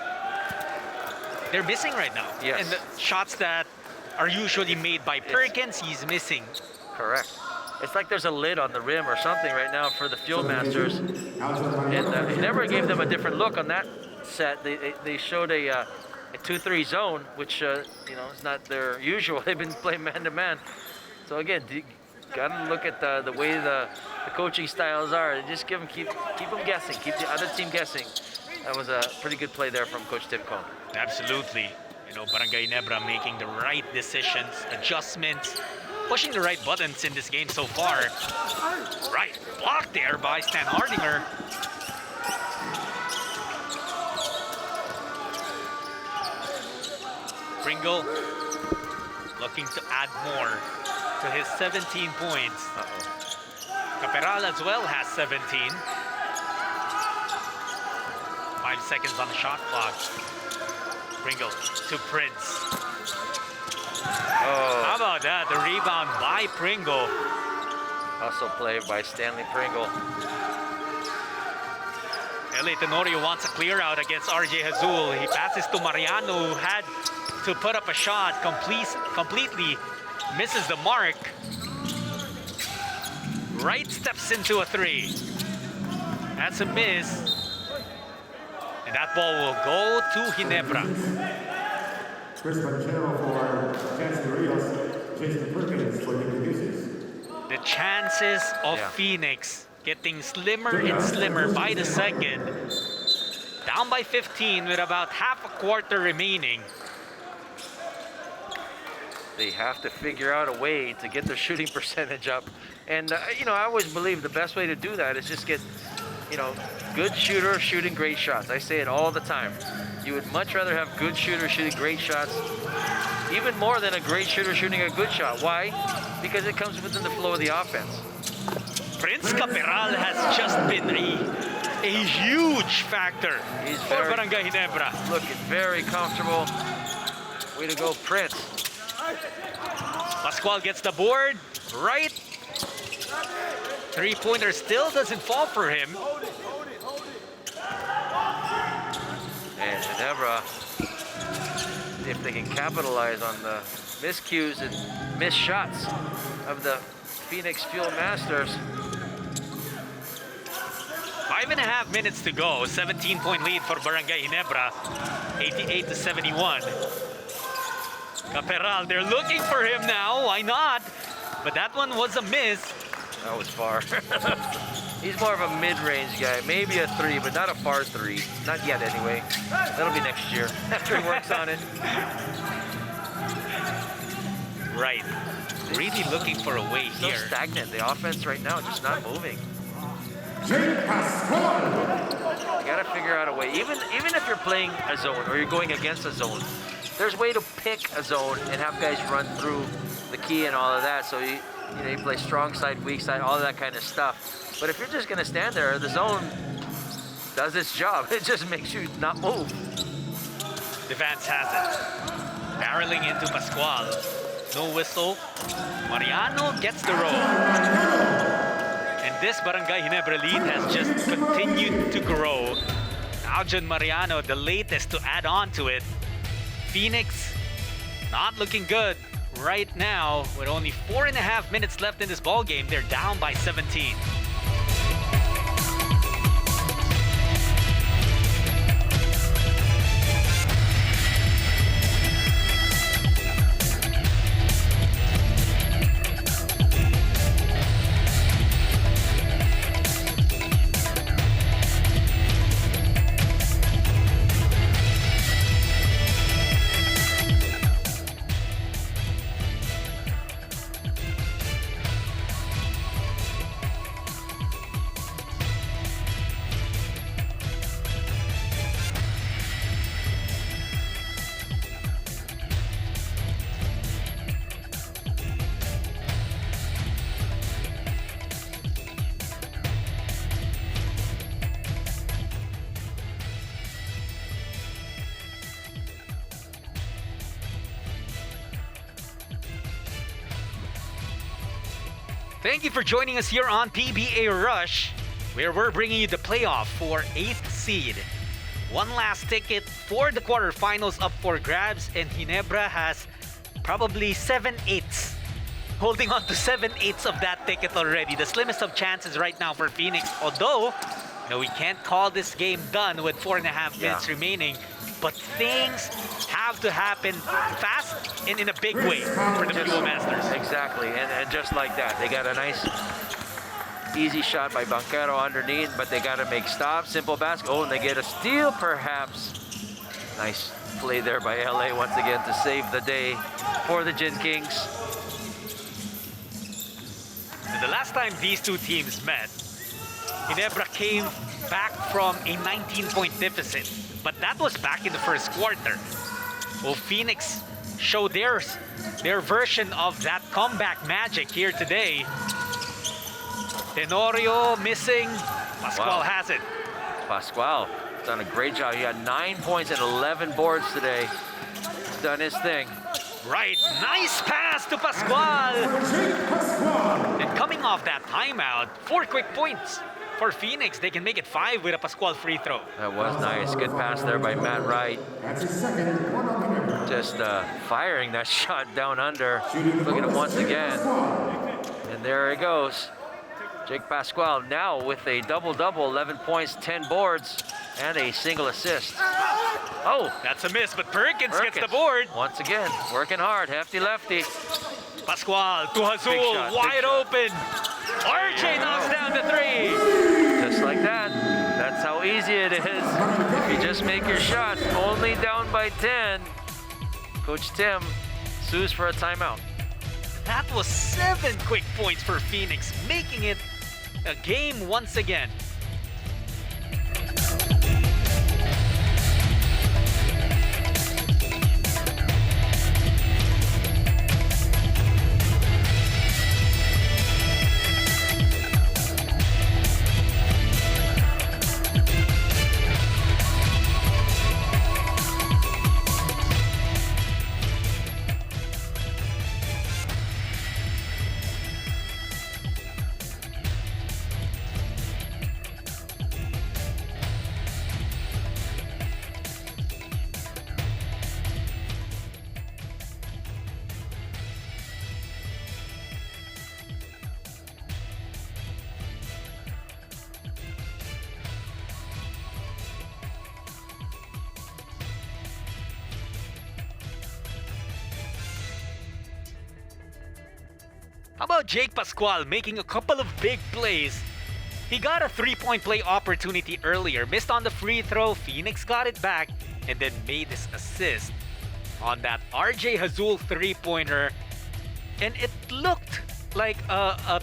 They're missing right now. Yes. And the shots that are usually made by Perkins, he's missing. Correct. It's like there's a lid on the rim or something right now for the Fuel Masters. And Ginebra gave them a different look on that set. They showed a 2-3 zone, which is not their usual. They've been playing man-to-man. So again, gotta look at the way the coaching styles are. Just keep them guessing, keep the other team guessing. That was a pretty good play there from Coach Tim Cone. Absolutely. Barangay Ginebra making the right decisions, adjustments, pushing the right buttons in this game so far. Right, blocked there by Stan Hardinger. Pringle looking to add more to his 17 points. Caperal as well has 17. 5 seconds on the shot clock. Pringle to Prince. Oh. How about that? The rebound by Pringle. Also play by Stanley Pringle. LA Tenorio wants a clear out against RJ Hazul. He passes to Mariano, who had to put up a shot, completely misses the mark. Wright steps into a 3. That's a miss. And that ball will go to Ginebra. Chris Manchero for Jason Rios, Jason Perkins for the producers. The chances of Phoenix getting slimmer and slimmer by the second. Down by 15 with about half a quarter remaining. They have to figure out a way to get their shooting percentage up. And, I always believe the best way to do that is just get, good shooters shooting great shots. I say it all the time. You would much rather have good shooters shooting great shots, even more than a great shooter shooting a good shot. Why? Because it comes within the flow of the offense. Prince Caperal has just been a huge factor for Barangay Ginebra. Looking very comfortable. Way to go, Prince. Pascual gets the board, right? 3-pointer still doesn't fall for him. And Ginebra, if they can capitalize on the miscues and missed shots of the Phoenix Fuel Masters. 5.5 minutes to go. 17-point lead for Barangay Ginebra. 88-71. Caperal, they're looking for him now. Why not? But that one was a miss. That was far. He's more of a mid-range guy. Maybe a 3, but not a far 3. Not yet, anyway. That'll be next year after he works on it. Right. Really looking for a way So here. stagnant. The offense right now just not moving. Jake Pascual. You gotta figure out a way. Even if you're playing a zone or you're going against a zone, there's a way to pick a zone and have guys run through the key and all of that. So you play strong side, weak side, all of that kind of stuff. But if you're just gonna stand there, the zone does its job. It just makes you not move. Defense has it. Barreling into Pascual. No whistle. Mariano gets the roll. And this Barangay Ginebra lead has just continued to grow. Now John Mariano, the latest to add on to it. Phoenix, not looking good right now. With only 4.5 minutes left in this ball game, they're down by 17. Thank you for joining us here on PBA Rush, where we're bringing you the playoff for 8th seed. One last ticket for the quarterfinals up for grabs, and Ginebra has probably 7/8, holding on to 7/8 of that ticket already. The slimmest of chances right now for Phoenix, although we can't call this game done with 4.5 minutes remaining, but things have to happen fast and in a big way for the Duo Masters. Exactly, and just like that, they got a nice easy shot by Banquero underneath, but they got to make stops. Simple basket. Oh, and they get a steal, perhaps. Nice play there by LA once again to save the day for the Gin Kings. The last time these two teams met, Ginebra came back from a 19-point deficit, but that was back in the first quarter. Well, Phoenix showed their version of that comeback magic here today. Tenorio missing. Pascual has it. Pascual done a great job. He had 9 points and 11 boards today. He's done his thing. Right, nice pass to Pascual. And coming off that timeout, 4 quick points for Phoenix. They can make it 5 with a Pascual free throw. That was nice. Good pass there by Matt Wright. Just firing that shot down under. Look at it once again. And there it goes. Jake Pascual now with a double-double, 11 points, 10 boards, and a single assist. Oh, that's a miss, but Perkins gets the board. Once again, working hard, hefty-lefty. Pascual to Hazul, wide open. RJ knocks down the 3. Just like that. That's how easy it is. If you just make your shot, only down by 10. Coach Tim sues for a timeout. That was 7 quick points for Phoenix, making it a game once again. How about Jake Pascual making a couple of big plays? He got a 3-point play opportunity earlier, missed on the free throw, Phoenix got it back, and then made his assist on that RJ Hazul 3-pointer. And it looked like a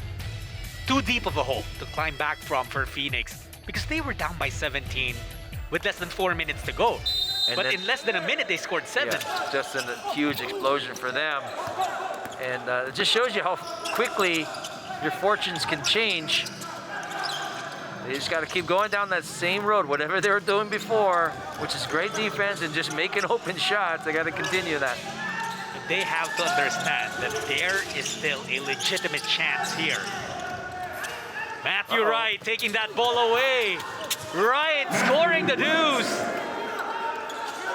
too deep of a hole to climb back from for Phoenix because they were down by 17 with less than 4 minutes to go. But in less than a minute, they scored 7. Yeah, just a huge explosion for them. And it just shows you how quickly your fortunes can change. They just got to keep going down that same road, whatever they were doing before, which is great defense and just making open shots. They got to continue that. They have to understand that there is still a legitimate chance here. Matthew Wright taking that ball away. Wright scoring the deuce.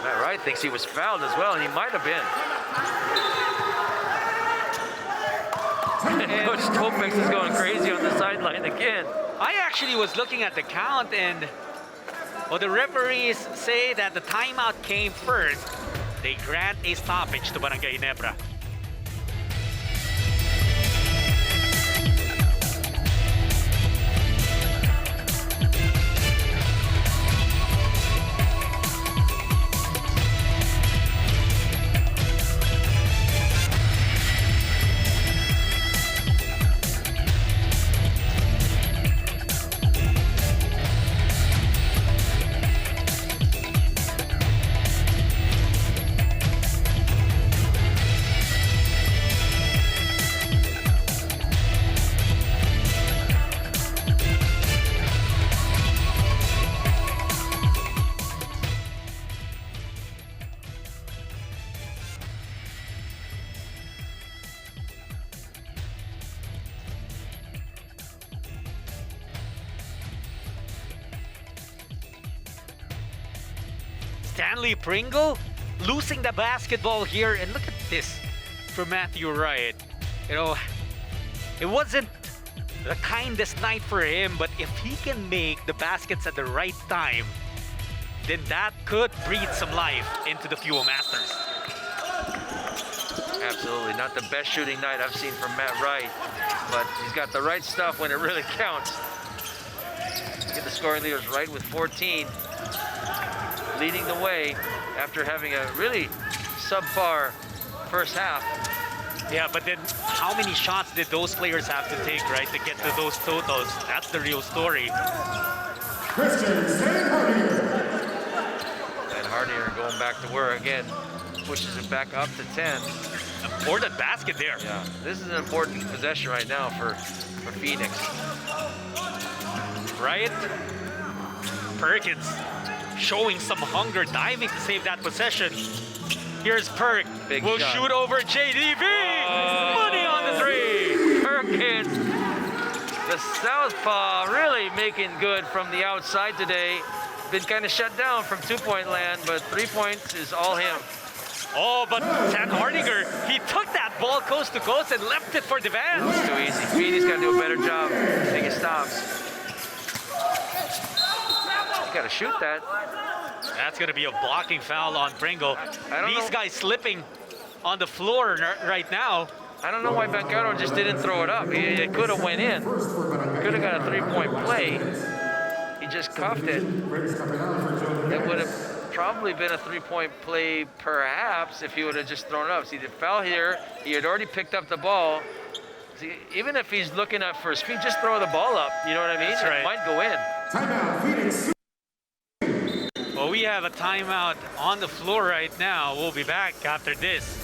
Matt Wright thinks he was fouled as well, and he might have been. And Coach Kopex is going crazy on the sideline again. I actually was looking at the count, and the referees say that the timeout came first. They grant a stoppage to Barangay Ginebra. Stanley Pringle losing the basketball here. And look at this for Matthew Wright. You know, it wasn't the kindest night for him, but if he can make the baskets at the right time, then that could breathe some life into the Fuel Masters. Absolutely, not the best shooting night I've seen from Matt Wright, but he's got the right stuff when it really counts. Get the scoring leaders right with 14, leading the way after having a really subpar first half. Yeah, but then how many shots did those players have to take, right, to get to those totals? That's the real story. Christian Hardinger. And Hardinger going back to work again, pushes it back up to 10. Important basket there. Yeah, this is an important possession right now for Phoenix. Right? Perkins showing some hunger, diving to save that possession. Here's Perk. Big will shot. shoot over JDV. Money on the three. Perkins, the southpaw, really making good from the outside today. Been kind of shut down from two-point land, but 3 points is all him. Oh, but Stan Hardinger, he took that ball coast to coast and left it for Devan. It's too easy. Phoenix got to do a better job making stops. You got to shoot that. That's going to be a blocking foul on Pringle. These know. guys slipping on the floor right now. I don't know why Bancaro just didn't throw it up. It could have went in. Could have got a three-point play. He just cuffed it. It would have probably been a three-point play perhaps if he would have just thrown it up. See, the foul here, he had already picked up the ball. See, even if he's looking up for his feet, just throw the ball up. You know what I mean? That's right. It might go in. Timeout, Phoenix. Well, we have a timeout on the floor right now. We'll be back after this.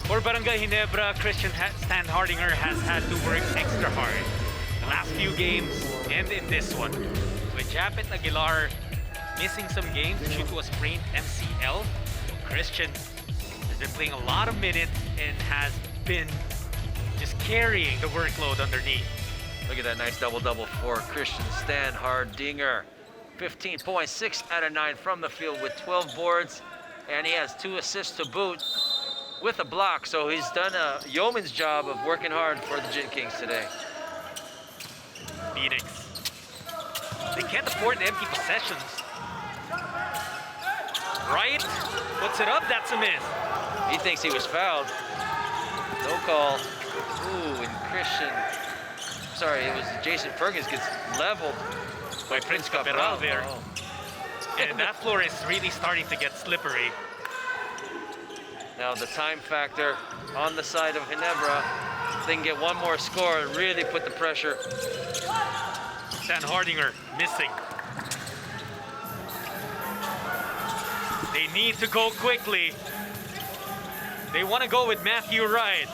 For Barangay Ginebra, Christian Stan Hardinger has had to work extra hard the last few games and in this one. With Japet Aguilar missing some games due to a sprained MCL, Christian has been playing a lot of minutes and has been just carrying the workload underneath. Look at that nice double-double for Christian Stan Hardinger. 15 points, 6 out of 9 from the field with 12 boards, and he has 2 assists to boot with a block. So he's done a yeoman's job of working hard for the Gin Kings today. Phoenix. They can't afford empty possessions. Right? Puts it up, that's a miss. He thinks he was fouled. No call. Ooh, and Christian, sorry, it was Jason Perkins gets leveled By Prince Caperal there. Oh. And that floor is really starting to get slippery. Now the time factor on the side of Ginebra. They can get one more score and really put the pressure. Stan Hardinger missing. They need to go quickly. They want to go with Matthew Wright.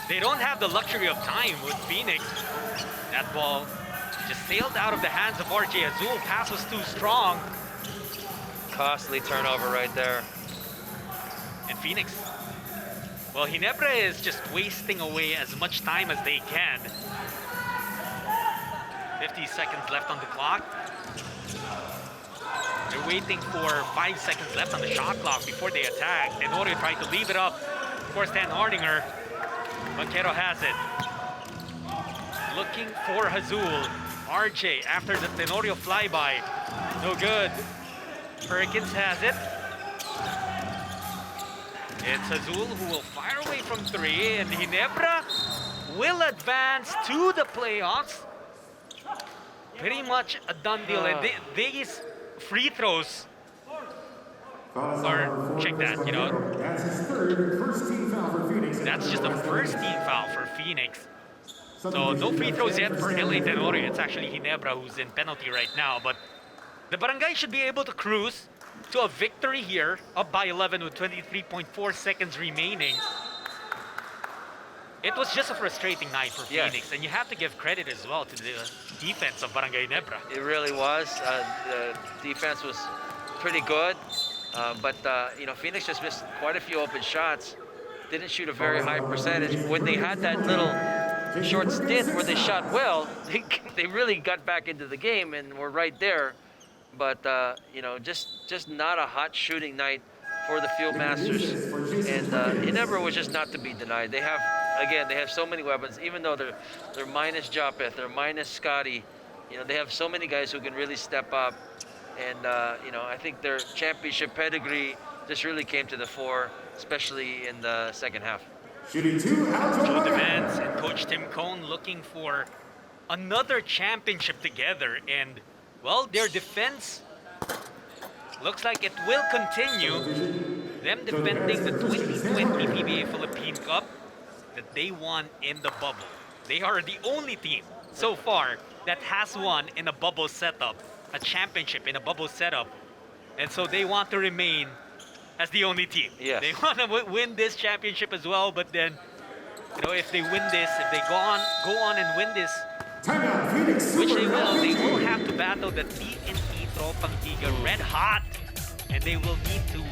They don't have the luxury of time with Phoenix. That ball just sailed out of the hands of Brgy. Azul pass was too strong. Costly turnover right there. And Phoenix, well, Ginebra is just wasting away as much time as they can. 50 seconds left on the clock. They're waiting for 5 seconds left on the shot clock before they attack. Tenorio tried to leave it up for Stan Hardinger. Banquero has it. Looking for Azul RJ after the Tenorio flyby. No good. Perkins has it. It's Azul who will fire away from 3, and Ginebra will advance to the playoffs. Pretty much a done deal. And these free throws are, check that, you know. That's his third first team foul for Phoenix. That's just the first team foul for Phoenix. So no free throws yet for LA Tenorio. It's actually Ginebra who's in penalty right now. But the Barangay should be able to cruise to a victory here, up by 11 with 23.4 seconds remaining. It was just a frustrating night for Phoenix, and you have to give credit as well to the defense of Barangay Ginebra. It really was. The defense was pretty good, but you know, Phoenix just missed quite a few open shots. Didn't shoot a very high percentage. When they had that little short stint where they shot well, they really got back into the game and were right there. But you know, just not a hot shooting night for the Field Masters, and Ginebra was just not to be denied. They have, again, they have so many weapons. Even though they're minus Japeth, they're minus Scotty, you know, they have so many guys who can really step up. And you know, I think their championship pedigree just really came to the fore, especially in the second half. Shooting 2, Joe Devance and Coach Tim Cone looking for another championship together, and well, their defense looks like it will continue. Them defending the 2020 PBA Philippine Cup that they won in the bubble. They are the only team so far that has won in a bubble setup, a championship in a bubble setup. And so they want to remain as the only team. Yes. They want to win this championship as well, but then, you know, if they win this, if they go on and win this, timeout, Phoenix, which they will have to battle the TNT Tropang Tiga red hot, and they will need to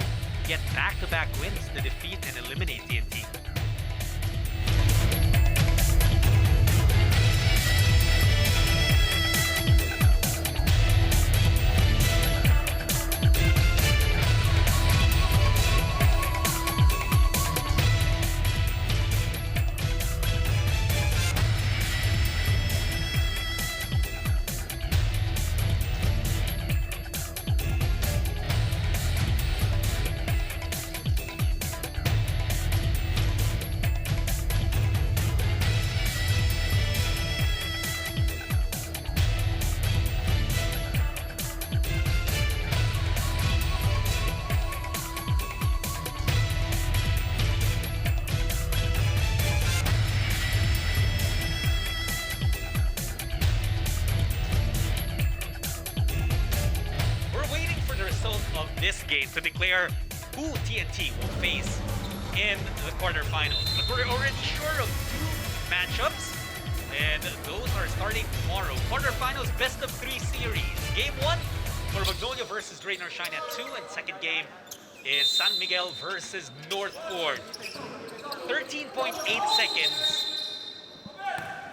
get back-to-back wins to defeat and eliminate TNT. This game to declare who TNT will face in the quarterfinals. But we're already sure of 2 matchups, and those are starting tomorrow. Quarterfinals, best of 3 series. Game 1 for Magnolia versus Rain or Shine at 2, and second game is San Miguel versus Northport. 13.8 seconds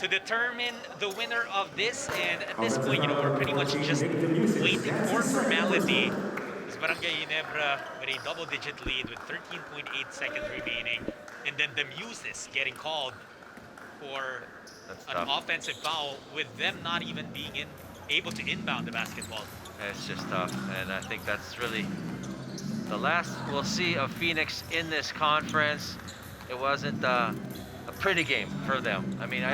to determine the winner of this, and at this point, you know, we're pretty much just waiting for formality. Barangay Ginebra with a double-digit lead with 13.8 seconds remaining, and then the Muses getting called for an offensive foul with them not even being able to inbound the basketball. It's just tough, and I think that's really the last we'll see of Phoenix in this conference. It wasn't a pretty game for them. I mean, I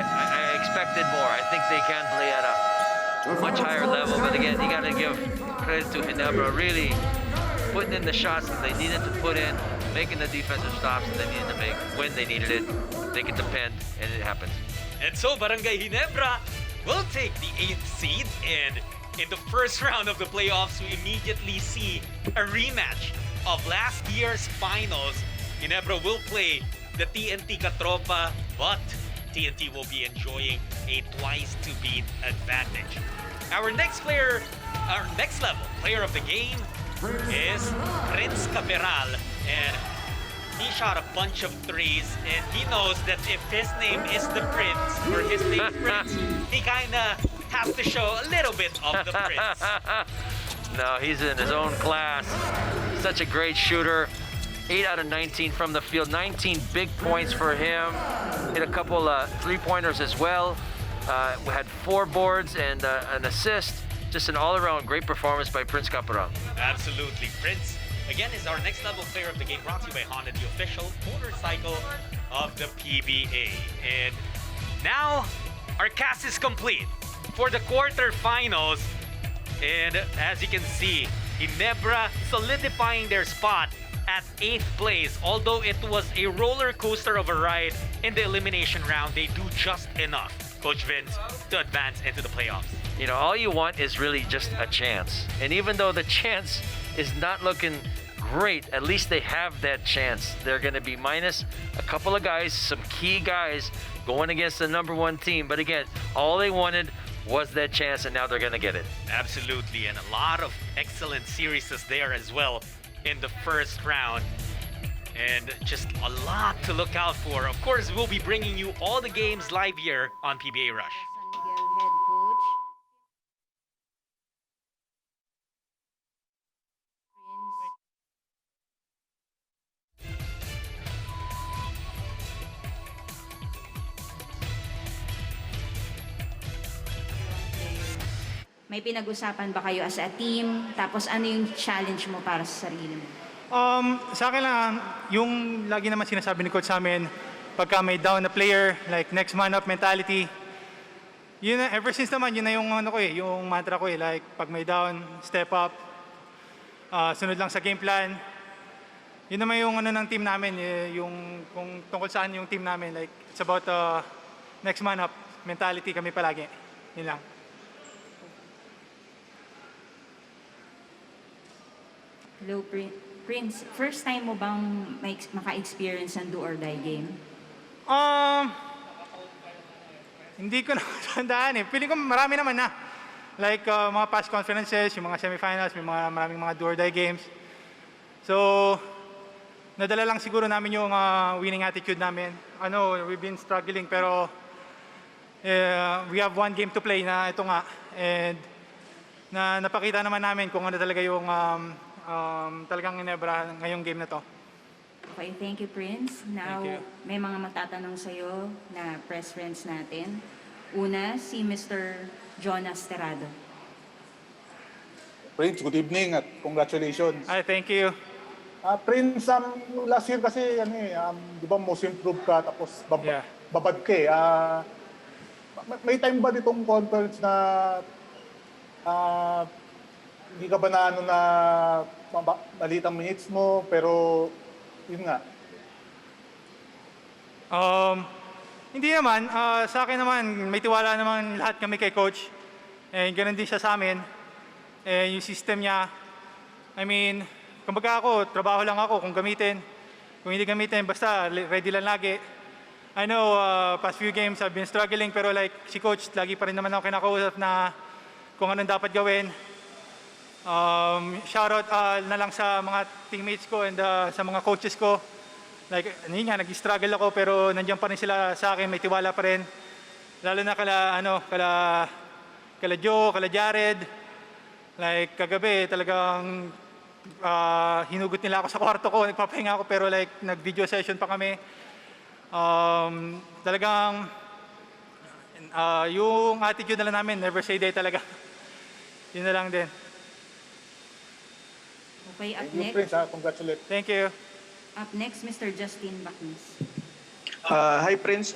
expected more. I think they can play at a much higher level, but again, you got to give credit to Ginebra, really putting in the shots that they needed to put in, making the defensive stops that they needed to make when they needed it. They get the pen, and it happens. And so Barangay Ginebra will take the 8th seed, and in the first round of the playoffs, we immediately see a rematch of last year's finals. Ginebra will play the TNT Katropa, but TNT will be enjoying a twice-to-beat advantage. Our next level player of the game is Prince Caperal, and he shot a bunch of threes, and he knows that if his name is the Prince, or his name is Prince, he kinda has to show a little bit of the Prince. No, he's in his own class. Such a great shooter. 8 out of 19 from the field, 19 big points for him. Hit a couple 3-pointers as well. We had 4 boards and an assist. Just an all-around great performance by Prince Caparang. Absolutely. Prince, again, is our next level player of the game, brought to you by Honda, the official motorcycle of the PBA. And now, our cast is complete for the quarterfinals. And as you can see, Ginebra solidifying their spot at 8th place. Although it was a roller coaster of a ride in the elimination round, they do just enough, Coach Vince, to advance into the playoffs. You know, all you want is really just a chance. And even though the chance is not looking great, at least they have that chance. They're going to be minus a couple of guys, some key guys going against the #1 team. But again, all they wanted was that chance, and now they're going to get it. Absolutely, and a lot of excellent series there as well in the first round. And just a lot to look out for. Of course, we'll be bringing you all the games live here on PBA Rush. Miguel, head coach. May pinag-usapan ba kayo as a team? Tapos ano yung challenge mo para sa sarili mo? Sa akin lang, yung lagi naman sinasabi ni coach sa amin, pagka may down na player, like next man up mentality, yun na, ever since naman, yun na yung ano ko yung mantra ko like pag may down, step up, sunod lang sa game plan. Yun naman yung ano ng team namin, yung kung tungkol saan yung team namin, like it's about next man up mentality kami palagi. Yun lang. Hello, Prince. First time mo bang maka-experience ng do or die game? Hindi ko na tandaan eh. Feeling ko marami naman na. Like mga past conferences, yung mga semifinals, may maraming mga do or die games. So, nadala lang siguro namin yung winning attitude namin. I know, we've been struggling pero we have 1 game to play na ito nga. And napakita naman namin kung ano talaga yung talagang Ginebra ngayong game na to. Okay, thank you, Prince. Now, Thank you. may mga magtatanong sa'yo na press friends natin. Una, si Mr. Jonas Terrado. Prince, good evening at congratulations. Ay, thank you. Prince, last year kasi, di ba most improved ka, tapos Yeah. babad ka eh. May time ba ditong conference na hindi ka ba na malitang minutes mo, pero yun nga. Hindi naman. Sa akin naman, may tiwala naman lahat kami kay coach. And ganun din siya sa amin. Yung system niya, I mean, kumbaga ako, trabaho lang ako kung gamitin. Kung hindi gamitin, basta ready lang lagi. I know, past few games I've been struggling, pero like si coach, lagi pa rin naman ako kinakausap na kung anong dapat gawin. Shoutout na lang sa mga teammates ko and sa mga coaches ko. Like, yun nga, nag-struggle ako pero nandiyan pa rin sila sa akin, may tiwala pa rin. Lalo na kala Joe, kala Jared. Like, kagabi talagang hinugot nila ako sa kwarto ko, nagpapahinga ako pero like, nag-video session pa kami. Talagang yung attitude na lang namin, never say die talaga. Yun na lang din. Okay, up Thank you, next. Prince. Congratulations. Thank you. Up next, Mr. Justin Baknis. Hi Prince,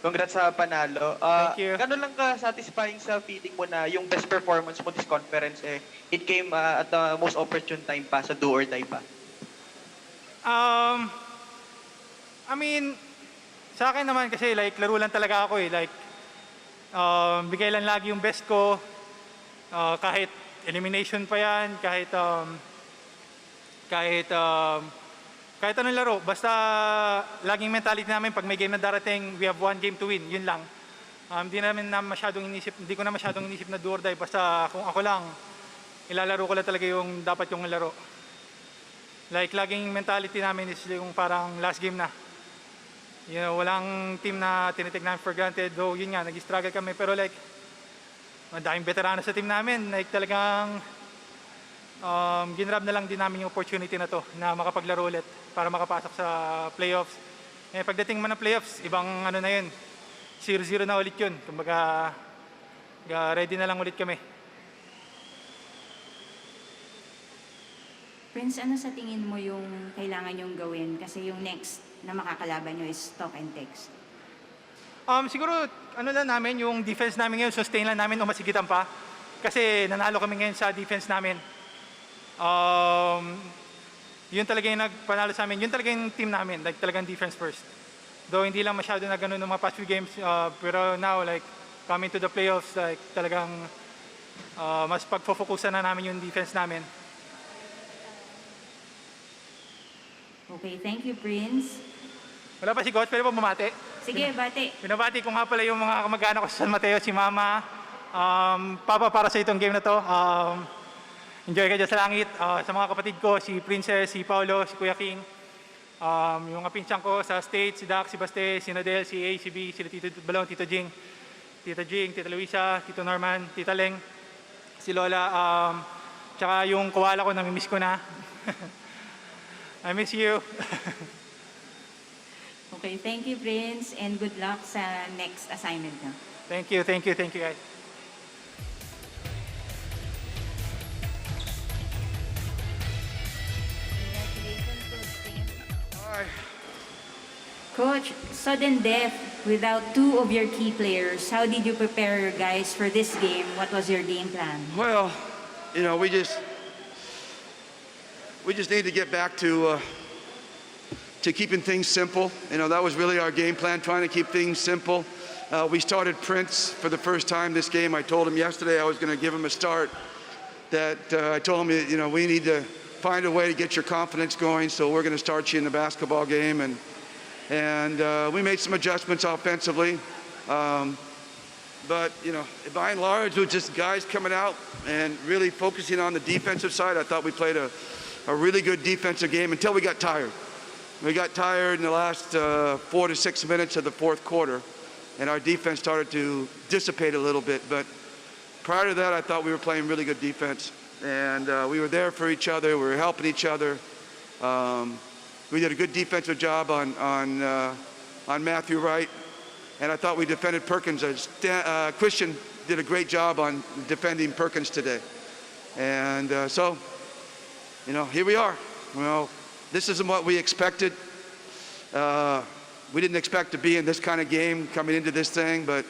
congrats sa panalo. Thank you. Gano'n lang ka-satisfying sa feeling mo na yung best performance mo this conference, it came at the most opportune time pa, sa do or die pa? I mean, sa akin naman kasi like laro lang talaga ako eh. Like, bigay lang lagi yung best ko. Kahit elimination pa yan, kahit anong laro, basta laging mentality namin pag may game na darating, we have 1 game to win, yun lang. Hindi ko na masyadong inisip na do or die, basta kung ako lang, ilalaro ko lang talaga yung dapat yung laro. Like, laging mentality namin is yung parang last game na. You know, walang team na tinitig namin for granted, though yun nga, nag-struggle kami, pero like, madaming veterano sa team namin, like talagang ginrab na lang din namin yung opportunity na to na makapaglaro ulit para makapasok sa playoffs. Pagdating man ng playoffs, ibang ano na yun. 0-0 na ulit yun. Kumbaga, ready na lang ulit kami. Prince, ano sa tingin mo yung kailangan yung gawin? Kasi yung next na makakalaban nyo is talk and text. Siguro, ano lang namin, yung defense namin ngayon, sustain lang namin o masigitan pa. Kasi nanalo kami ngayon sa defense namin. Yun talaga yung nagpanalo sa amin. Yun talaga yung team namin, like talagang defense first. Though hindi lang masyado na ganun ng mga past few games, pero now, like, coming to the playoffs, like, talagang mas pagfofokusan na namin yung defense namin. Okay, thank you, Prince. Wala pa si Coach, pero pa bumati. Sige, bate. Binabati ko nga pala yung mga kamag-anak ko sa San Mateo, si Mama, Papa, para sa itong game na to. Enjoy ka dyan sa langit. Sa mga kapatid ko, si Princess, si Paolo, si Kuya King. Yung mga pinsan ko sa States, si Dax, si Baste, si Nadel, si A, si B, si Tito Balong, Tito Jing, Tita Luisa, Tito Norman, Tita Leng, si Lola, tsaka yung koala ko, namimiss ko na. I miss you. Okay, thank you, Prince, and good luck sa next assignment nyo. Thank you guys. Coach, sudden death without two of your key players. How did you prepare your guys for this game? What was your game plan? Well, you know, we just need to get back to keeping things simple. You know, that was really our game plan, trying to keep things simple. We started Prince for the first time this game. I told him yesterday I was going to give him a start. I told him, you know, we need to find a way to get your confidence going, so we're going to start you in the basketball game. And we made some adjustments offensively. But, you know, by and large, it was just guys coming out and really focusing on the defensive side. I thought we played a really good defensive game until we got tired. We got tired in the last 4 to 6 minutes of the fourth quarter, and our defense started to dissipate a little bit. But prior to that, I thought we were playing really good defense, and we were there for each other. We were helping each other. We did a good defensive job on Matthew Wright, and I thought we defended Perkins. Christian did a great job on defending Perkins today. And so, you know, here we are. Well, this isn't what we expected. We didn't expect to be in this kind of game coming into this thing, but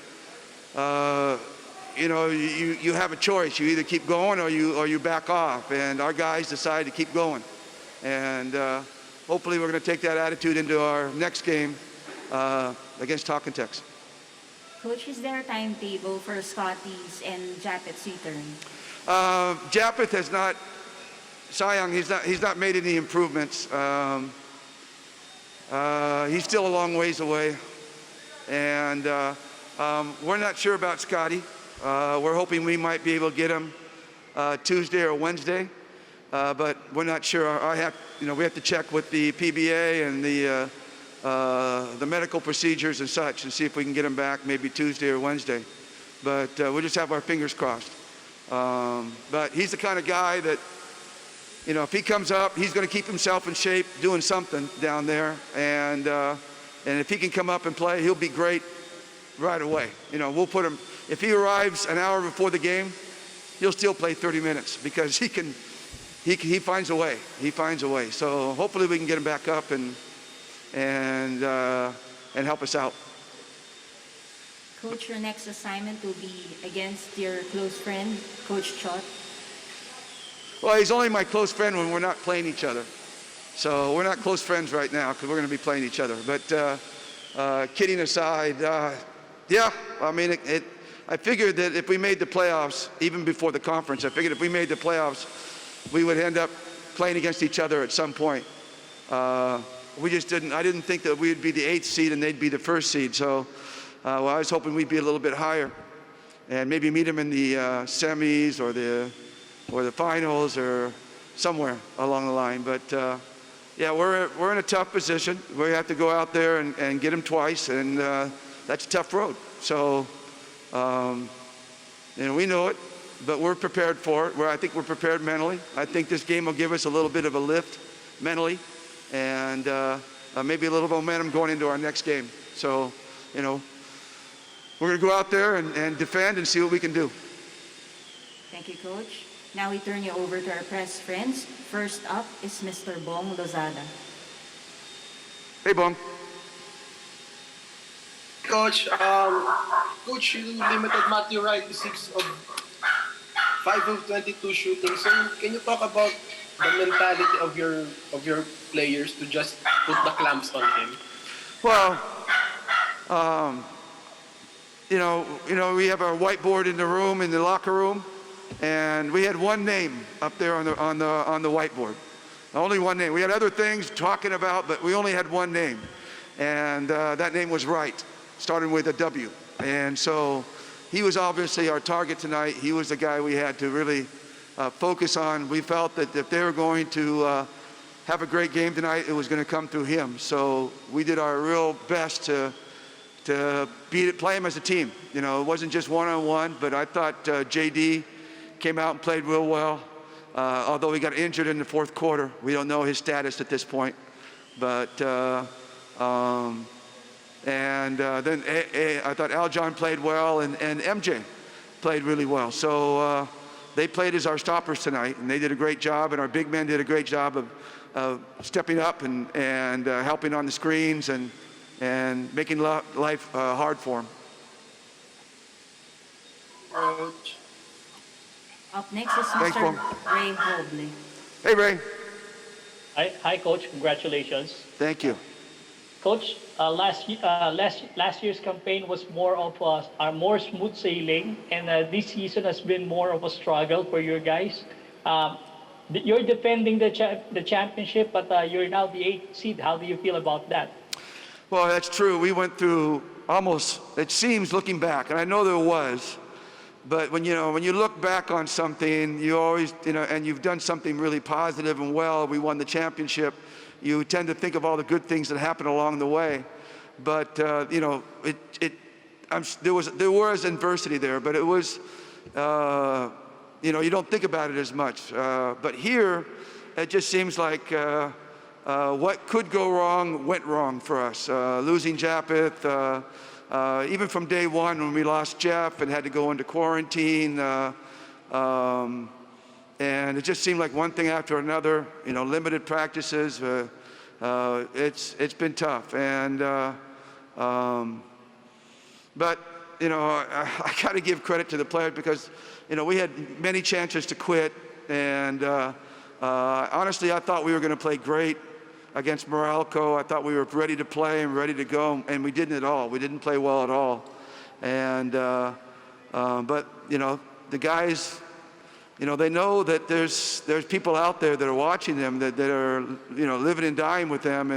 you know, you have a choice. You either keep going or you back off. And our guys decided to keep going. And hopefully we're going to take that attitude into our next game against Talkentex. Coach, is there a timetable for Scotty's and Japet's return? Japeth has not. Sayang, he's not made any improvements. He's still a long ways away. And we're not sure about Scotty. We're hoping we might be able to get him Tuesday or Wednesday. But we're not sure. We have to check with the PBA and the medical procedures and such and see if we can get him back maybe Tuesday or Wednesday. But we'll just have our fingers crossed. But he's the kind of guy that, you know, if he comes up, he's going to keep himself in shape, doing something down there. And if he can come up and play, he'll be great right away. You know, we'll put him, if he arrives an hour before the game, he'll still play 30 minutes because he finds a way. He finds a way. So hopefully we can get him back up and help us out. Coach, your next assignment will be against your close friend, Coach Chot. Well, he's only my close friend when we're not playing each other. So we're not close friends right now because we're going to be playing each other. But kidding aside, yeah, I mean, I figured that if we made the playoffs, even before the conference, I figured if we made the playoffs, we would end up playing against each other at some point. We just didn't. I didn't think that we'd be the 8th seed and they'd be the 1st seed. So I was hoping we'd be a little bit higher and maybe meet them in the semis or the finals or somewhere along the line. But yeah, we're in a tough position. We have to go out there and get them twice, and that's a tough road. So we know it, but we're prepared for it. I think we're prepared mentally. I think this game will give us a little bit of a lift mentally, and maybe a little momentum going into our next game. So, we're going to go out there and defend and see what we can do. Thank you, Coach. Now we turn you over to our press friends. First up is Mr. Bong Lozada. Hey, Bong. Coach, Coach, you limited Matthew Wright to 5 of 22 shooting. So can you talk about the mentality of your players to just put the clamps on him? Well, we have our whiteboard in the room, in the locker room, and we had one name up there on the whiteboard. Only one name. We had other things talking about, but we only had one name, and that name was Wright, starting with a W. And so he was obviously our target tonight. He was the guy we had to really focus on. We felt that if they were going to have a great game tonight, it was going to come through him. So we did our real best to play him as a team. It wasn't just one-on-one, but I thought JD came out and played real well. Although he got injured in the fourth quarter. We don't know his status at this point. But then I thought Aljon played well, and MJ played really well. So they played as our stoppers tonight, and they did a great job, and our big men did a great job of stepping up and helping on the screens and making life hard for them. Coach. Up next is Thanks, Mr. Bong. Ray Hobley. Hey, Ray. Hi, Coach. Congratulations. Thank you. Coach, last year's campaign was more of more smooth sailing, and this season has been more of a struggle for your guys. You're defending the championship, but you're now the 8th seed. How do you feel about that? Well, that's true. We went through almost, it seems, looking back, and I know there was, but when you look back on something, you always, and you've done something really positive and well, we won the championship, you tend to think of all the good things that happened along the way. But, there was adversity there, but it was, you don't think about it as much. But here, it just seems like what could go wrong went wrong for us. Losing Japeth, even from day one when we lost Jeff and had to go into quarantine, and it just seemed like one thing after another, limited practices. It's been tough, and but I got to give credit to the players because we had many chances to quit, and honestly I thought we were going to play great against Moralco. I thought we were ready to play and ready to go, and we didn't at all. We didn't play well at all. And but the guys, they know that there's people out there that are watching them that are living and dying with them,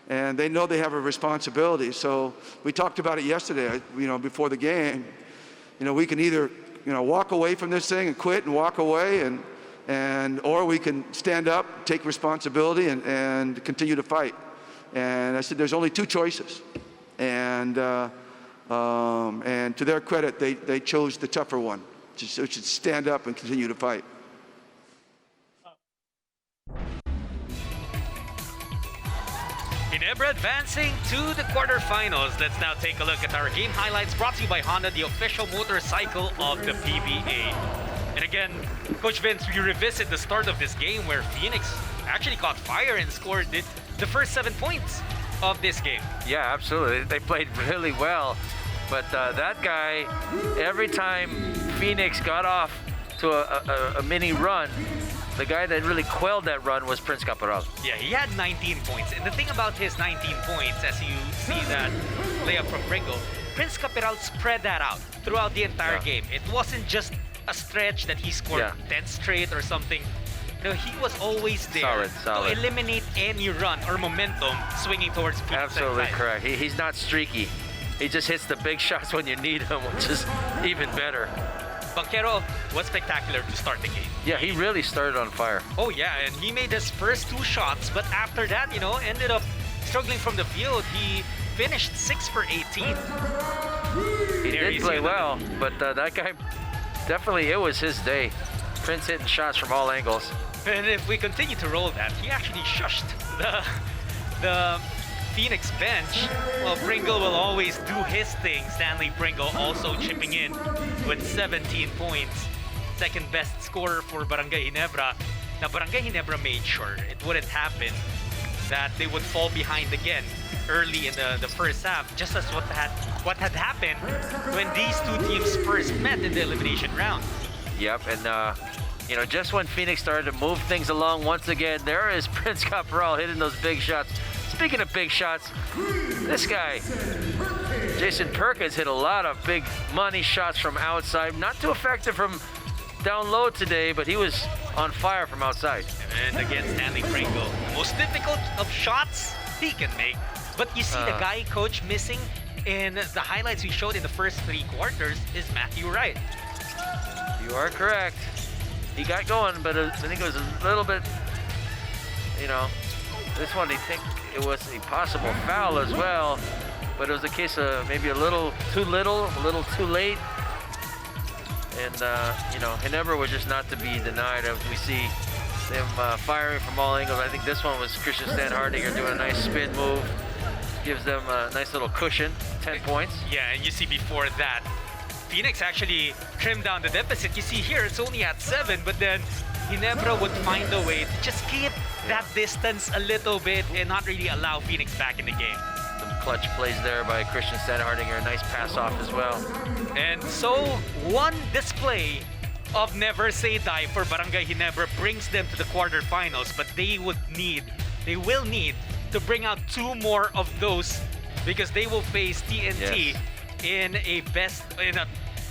and they know they have a responsibility. So we talked about it yesterday, before the game. We can either walk away from this thing and quit and walk away, or we can stand up, take responsibility, and continue to fight. And I said, there's only two choices. And to their credit, they chose the tougher one, which is stand up and continue to fight. Ginebra advancing to the quarterfinals. Let's now take a look at our game highlights brought to you by Honda, the official motorcycle of the PBA. And again, Coach Vince, you revisit the start of this game where Phoenix actually caught fire and scored the first 7 points of this game. Yeah, absolutely. They played really well. But that guy, every time Phoenix got off to a mini run, the guy that really quelled that run was Prince Caporal. Yeah, he had 19 points. And the thing about his 19 points, as you see that layup from Pringle, Prince Caporal spread that out throughout the entire game. It wasn't just a stretch that he scored 10 straight or something. He was always there solid. to eliminate any run or momentum swinging towards Phoenix. Absolutely correct. He's not streaky. He just hits the big shots when you need him, which is even better. Banchero was spectacular to start the game. Yeah, he really started on fire. Oh yeah, and he made his first 2 shots, but after that, ended up struggling from the field. He finished 6 for 18. He did play well, but that guy, definitely it was his day. Prince hitting shots from all angles. And if we continue to roll that, he actually shushed the Phoenix bench, well, Pringle will always do his thing. Stanley Pringle also chipping in with 17 points. Second best scorer for Barangay Ginebra. Now, Barangay Ginebra made sure it wouldn't happen that they would fall behind again early in the first half, just as what had happened when these two teams first met in the elimination round. Yep, and you know, just when Phoenix started to move things along once again, there is Prince Caporal hitting those big shots. Speaking of big shots, this guy, Jason Perkins, hit a lot of big money shots from outside. Not too effective from down low today, but he was on fire from outside. And again, Stanley Pringle, the most difficult of shots he can make. But you see the guy coach missing in the highlights we showed in the first 3 quarters is Matthew Wright. You are correct. He got going, but I think it was a little bit, you know, this one I think it was a possible foul as well, but it was a case of maybe a little too little, a little too late. And, you know, Ginebra was just not to be denied. As we see them firing from all angles. I think this one was Christian Stanhardinger doing a nice spin move. Gives them a nice little cushion, 10 points. Yeah, and you see before that, Phoenix actually trimmed down the deficit. You see here, it's only at 7, but then Ginebra would find a way to just keep that distance a little bit and not really allow Phoenix back in the game. Some clutch plays there by Christian Stanhardinger. A nice pass off as well. And so, one display of Never Say Die for Barangay Ginebra brings them to the quarterfinals, but they will need to bring out 2 more of those because they will face TNT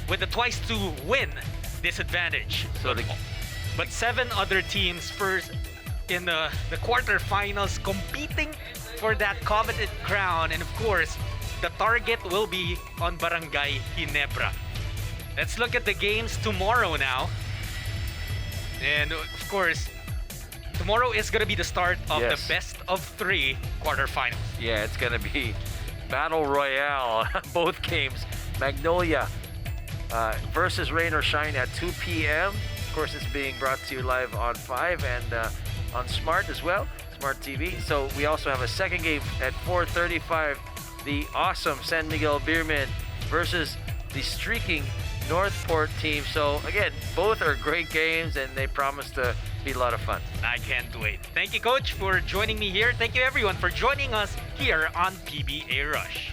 with a twice to win disadvantage. So but 7 other teams first in the quarterfinals competing for that coveted crown, and of course the target will be on Barangay Ginebra. Let's look at the games tomorrow now. And of course, tomorrow is going to be the start of the best of 3 quarterfinals. Yeah, it's going to be Battle Royale, both games. Magnolia versus Rain or Shine at 2 p.m. Of course, it's being brought to you live on 5 and on Smart as well, Smart TV. So we also have a second game at 4:35. The awesome San Miguel Beermen versus the streaking Northport team. So again, both are great games and they promise to be a lot of fun. I can't wait. Thank you, Coach, for joining me here. Thank you, everyone, for joining us here on PBA Rush.